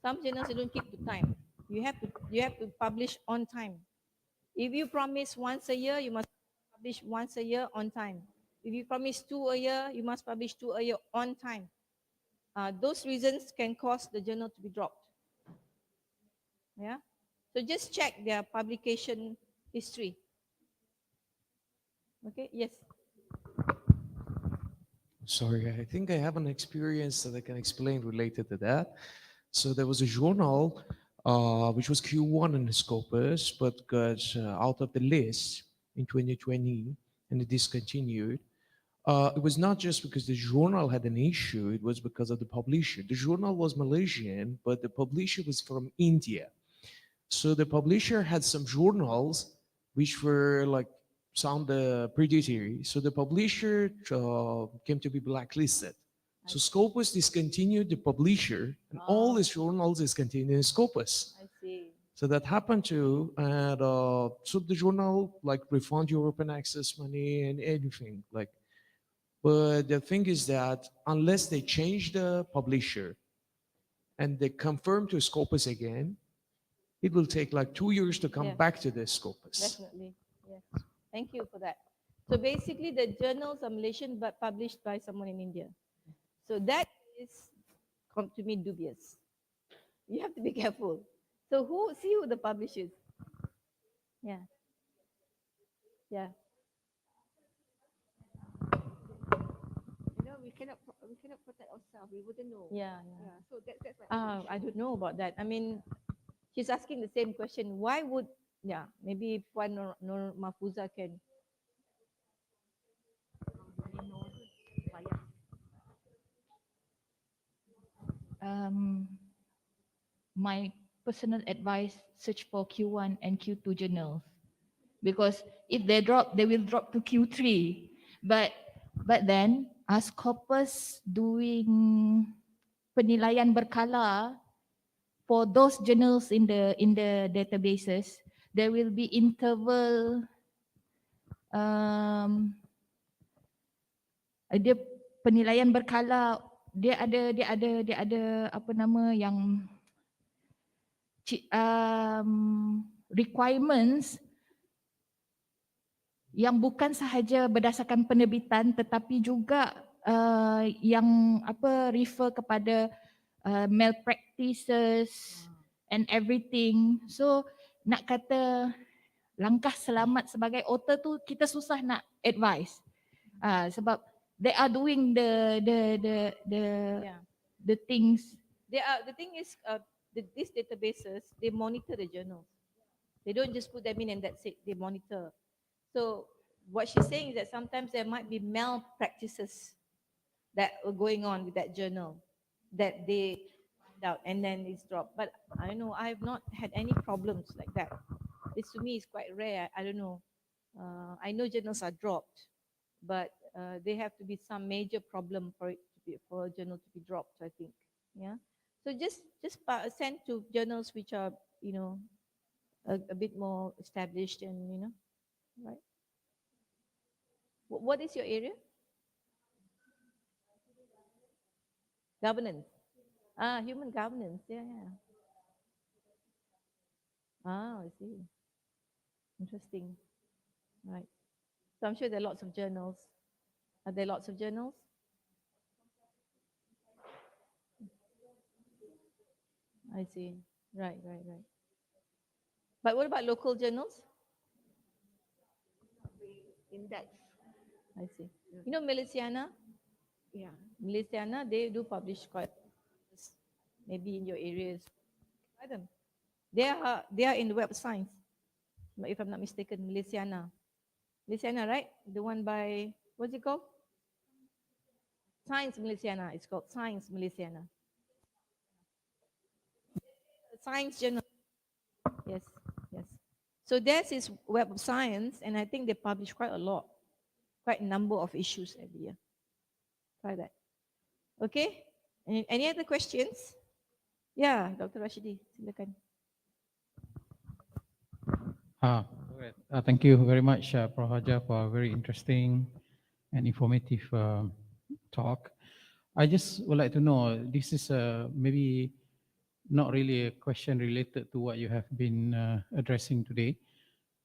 Some journals they don't keep to time. You have to publish on time. If you promise once a year, you must publish once a year on time. If you promise 2 a year, you must publish 2 a year on time. Those reasons can cause the journal to be dropped. Yeah. So just check their publication history. Okay. Yes. Sorry, I think I have an experience that I can explain related to that. So there was a journal which was Q1 in the Scopus, but got out of the list in 2020 and it discontinued. It was not just because the journal had an issue, it was because of the publisher. The journal was Malaysian, but the publisher was from India. So the publisher had some journals which were like sound predatory. So the publisher came to be blacklisted. So Scopus discontinued the publisher and all his journals discontinued in Scopus. I see. So that happened too, and so the journal like refund your open access money and everything like. But the thing is that unless they change the publisher and they confirm to Scopus again, it will take like 2 years to come Yeah. back to the Scopus. Definitely. Yes. Thank you for that. So basically, the journals are Malaysian but published by someone in India. So that is, to me, dubious. You have to be careful. So see who the publishers. Yeah. Yeah. We cannot protect ourselves. We wouldn't know. Yeah. So that's my I don't know about that. I mean, she's asking the same question. Why would, maybe Puan Nur Mahfuza can. My personal advice, search for Q1 and Q2 journals. Because if they drop, they will drop to Q3. But then, Scopus doing penilaian berkala for those journals in the databases, there will be interval. Dia penilaian berkala. Dia ada apa nama yang requirements yang bukan sahaja berdasarkan penerbitan tetapi juga yang refer kepada malpractices and everything. So nak kata langkah selamat sebagai author tu kita susah nak advise. Sebab they are doing the things. The thing is, these databases, they monitor the journals. They don't just put them in and that's it. They monitor. So what she's saying is that sometimes there might be malpractices that are going on with that journal that they find out and then it's dropped. But I don't know, I have not had any problems like that. This to me is quite rare. I don't know. I know journals are dropped, but there have to be some major problem for a journal to be dropped, I think. Yeah. So just send to journals which are, you know, a bit more established and, you know, right? What is your area? Governance. Human governance. Yeah, yeah. I see. Interesting. Right. So I'm sure there are lots of journals. Are there lots of journals? I see. Right, right, right. But what about local journals? Index. I see. You know, Melisiana? Yeah. Melisiana, they do publish quite, maybe in your areas. Try them. They are in the Web of Science, if I'm not mistaken. Melisiana. Melisiana, right? The one by, what's it called? Science Melisiana. It's called Science Melisiana. Science journal. Yes, yes. So theirs is Web of Science, and I think they publish quite a lot, quite a number of issues every year. Try that. Okay? Any other questions? Yeah, Dr. Rashidi, silakan. Alright. Thank you very much, Prof. Hajar, for a very interesting and informative talk. I just would like to know, this is maybe not really a question related to what you have been addressing today,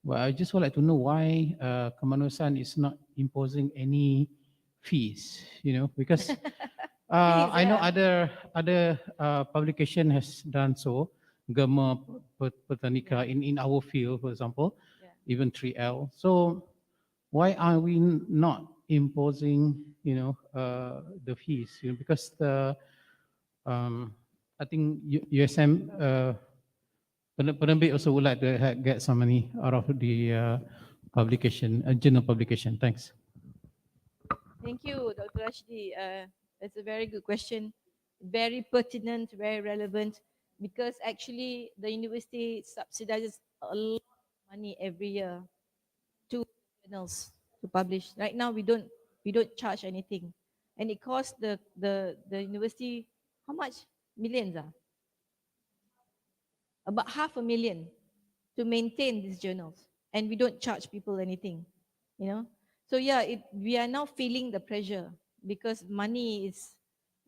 but I just would like to know why KEMANUSIAAN is not imposing any fees, because I know other publication has done so, Gema Pertanika in our field, for example, even 3L. So why are we not imposing, the fees? Because I think USM penerbit also would like to get some money out of the publication, journal publication. Thanks. Thank you, Dr. Rashidi. That's a very good question. Very pertinent, very relevant, because actually the university subsidizes a lot of money every year to journals to publish. Right now, we don't charge anything, and it costs the university how much? Millions, about 500,000 to maintain these journals, and we don't charge people anything, you know. So yeah, we are now feeling the pressure because money is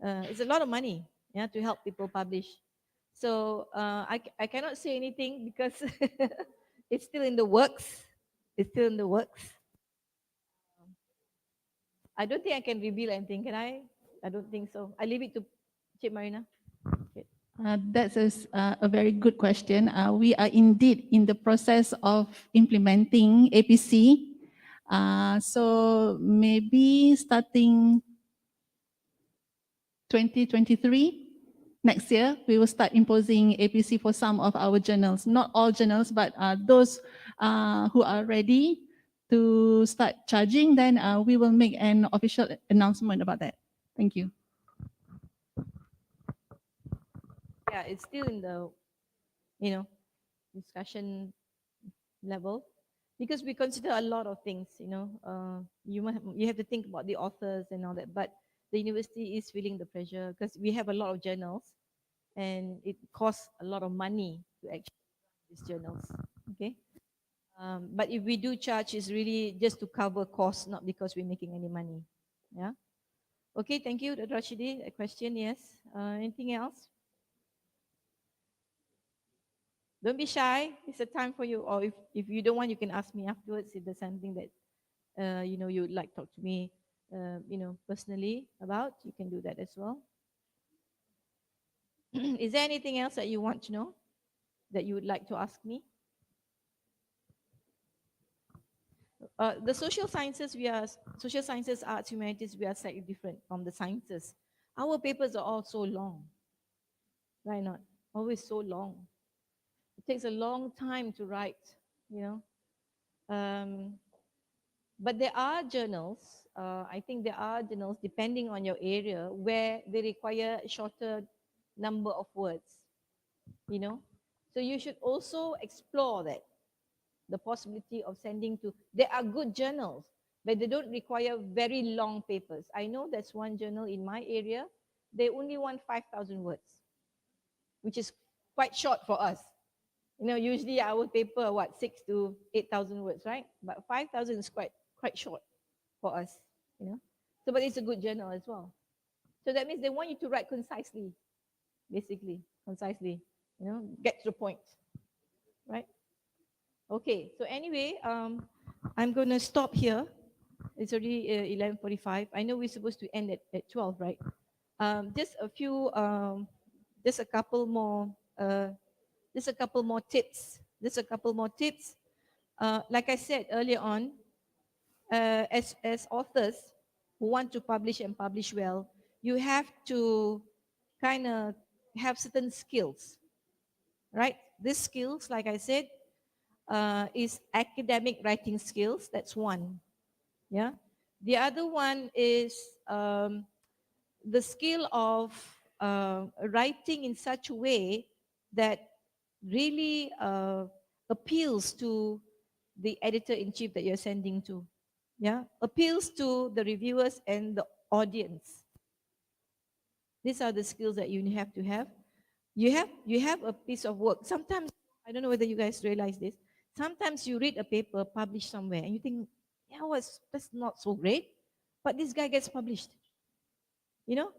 it's a lot of money, yeah, to help people publish. So I cannot say anything because it's still in the works. It's still in the works. I don't think I can reveal anything. Can I? I don't think so. I leave it to Cik Marina. Okay. That's a very good question. We are indeed in the process of implementing APC. So maybe starting 2023, next year, we will start imposing APC for some of our journals. Not all journals, but those who are ready to start charging, then we will make an official announcement about that. Thank you. Yeah, it's still in the, you know, discussion level because we consider a lot of things, you know. You have to think about the authors and all that, but the university is feeling the pressure because we have a lot of journals and it costs a lot of money to actually run these journals. Okay. But if we do charge, it's really just to cover costs, not because we're making any money. Yeah. Okay, thank you, Dr. Rashidi. A question, yes. Anything else? Don't be shy. It's a time for you. Or if you don't want, you can ask me afterwards if there's something that you know you would like to talk to me, you know, personally about. You can do that as well. Is there anything else that you want to know that you would like to ask me? The social sciences, social sciences, arts, humanities, we are slightly different from the sciences. Our papers are all so long. Right not? Always so long. It takes a long time to write, you know. But there are journals, I think there are journals depending on your area where they require a shorter number of words, you know. So you should also explore that, the possibility of sending to, there are good journals, but they don't require very long papers. I know there's one journal in my area, they only want 5,000 words. which is quite short for us. You know, usually our paper, what, 6 to 8,000 words, right? But 5,000 is quite short for us, you know. So, but it's a good journal as well. So that means they want you to write concisely, basically, concisely, you know, get to the point, right? Okay, so anyway, I'm going to stop here. It's already 11:45. I know we're supposed to end at 12, right? Just a few, just a couple more, just a couple more tips. Just a couple more tips. Like I said earlier on, as authors who want to publish and publish well, you have to kind of have certain skills, right? These skills, like I said, is academic writing skills. That's one. Yeah. The other one is the skill of writing in such a way that really appeals to the editor-in-chief that you're sending to. Yeah, appeals to the reviewers and the audience. These are the skills that you have to have. You have a piece of work. Sometimes, I don't know whether you guys realize this. Sometimes you read a paper published somewhere and you think, yeah, that's not so great, but this guy gets published. You know,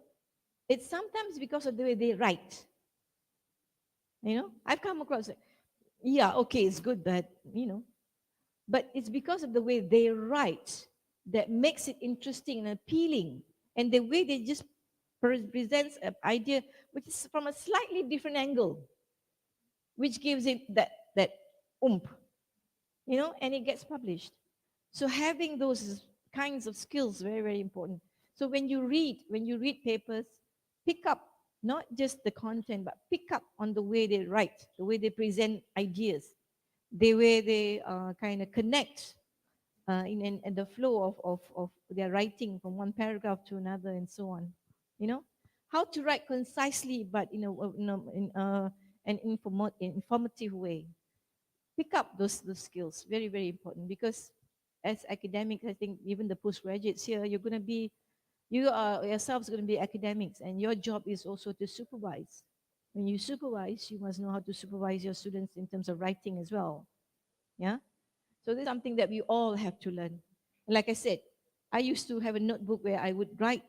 it's sometimes because of the way they write. You know, I've come across it. Yeah, okay, it's good, but you know, but it's because of the way they write that makes it interesting and appealing, and the way they just presents an idea which is from a slightly different angle, which gives it that oomph, you know, and it gets published. So having those kinds of skills very, very important. So when you read papers, pick up not just the content, but pick up on the way they write, the way they present ideas, the way they kind of connect in the flow of their writing from one paragraph to another and so on. You know, how to write concisely but in an informative way. Pick up those skills, very, very important, because as academics, I think even the postgraduates here, you are yourselves going to be academics, and your job is also to supervise. When you supervise, you must know how to supervise your students in terms of writing as well. Yeah. So this is something that we all have to learn. Like I said, I used to have a notebook where I would write.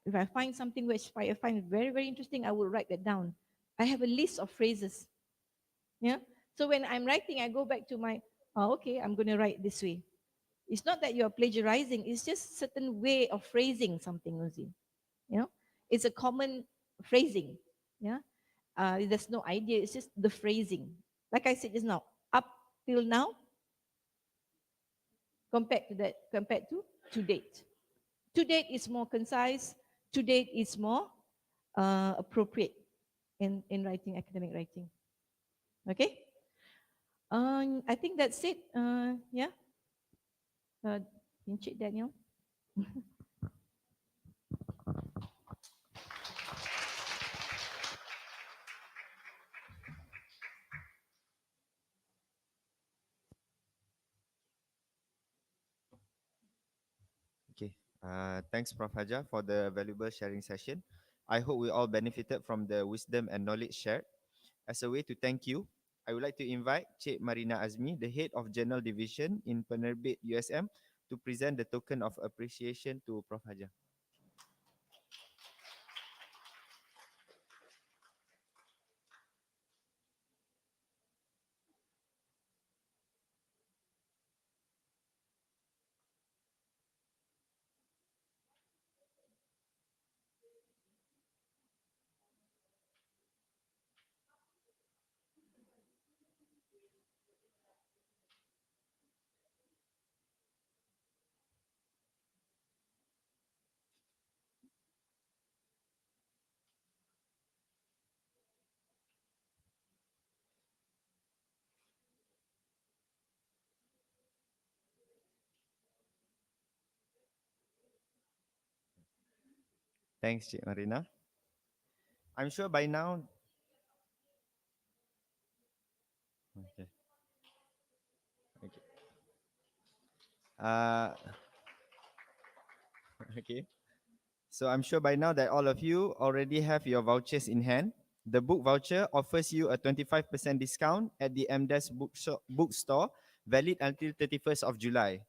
If I find something which I find very, very interesting, I will write that down. I have a list of phrases. Yeah. So when I'm writing, I go back to my, oh, okay, I'm going to write this way. It's not that you're plagiarizing. It's just certain way of phrasing something, Uzi. You know, it's a common phrasing. Yeah. There's no idea. It's just the phrasing. Like I said just now, up till now, compared to date. To date is more concise. To date is more appropriate in writing, academic writing. Okay. I think that's it. Yeah. Encik Daniel. Okay. Thanks, Prof. Hajar, for the valuable sharing session. I hope we all benefited from the wisdom and knowledge shared. As a way to thank you, I would like to invite Cik Marina Azmi, the head of Journal Division in Penerbit USM, to present the token of appreciation to Prof. Hajar. Thanks, Cik Marina. I'm sure by now. Okay. Okay. Uh, okay. So I'm sure by now that all of you already have your vouchers in hand. The book voucher offers you a 25% discount at the Emdash bookstore, valid until 31st of July.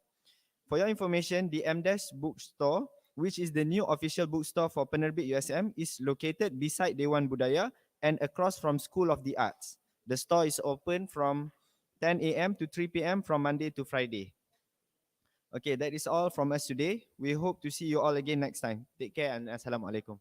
For your information, the Emdash bookstore, which is the new official bookstore for Penerbit USM, is located beside Dewan Budaya and across from School of the Arts. The store is open from 10 a.m. to 3 p.m. from Monday to Friday. Okay, that is all from us today. We hope to see you all again next time. Take care and Assalamualaikum.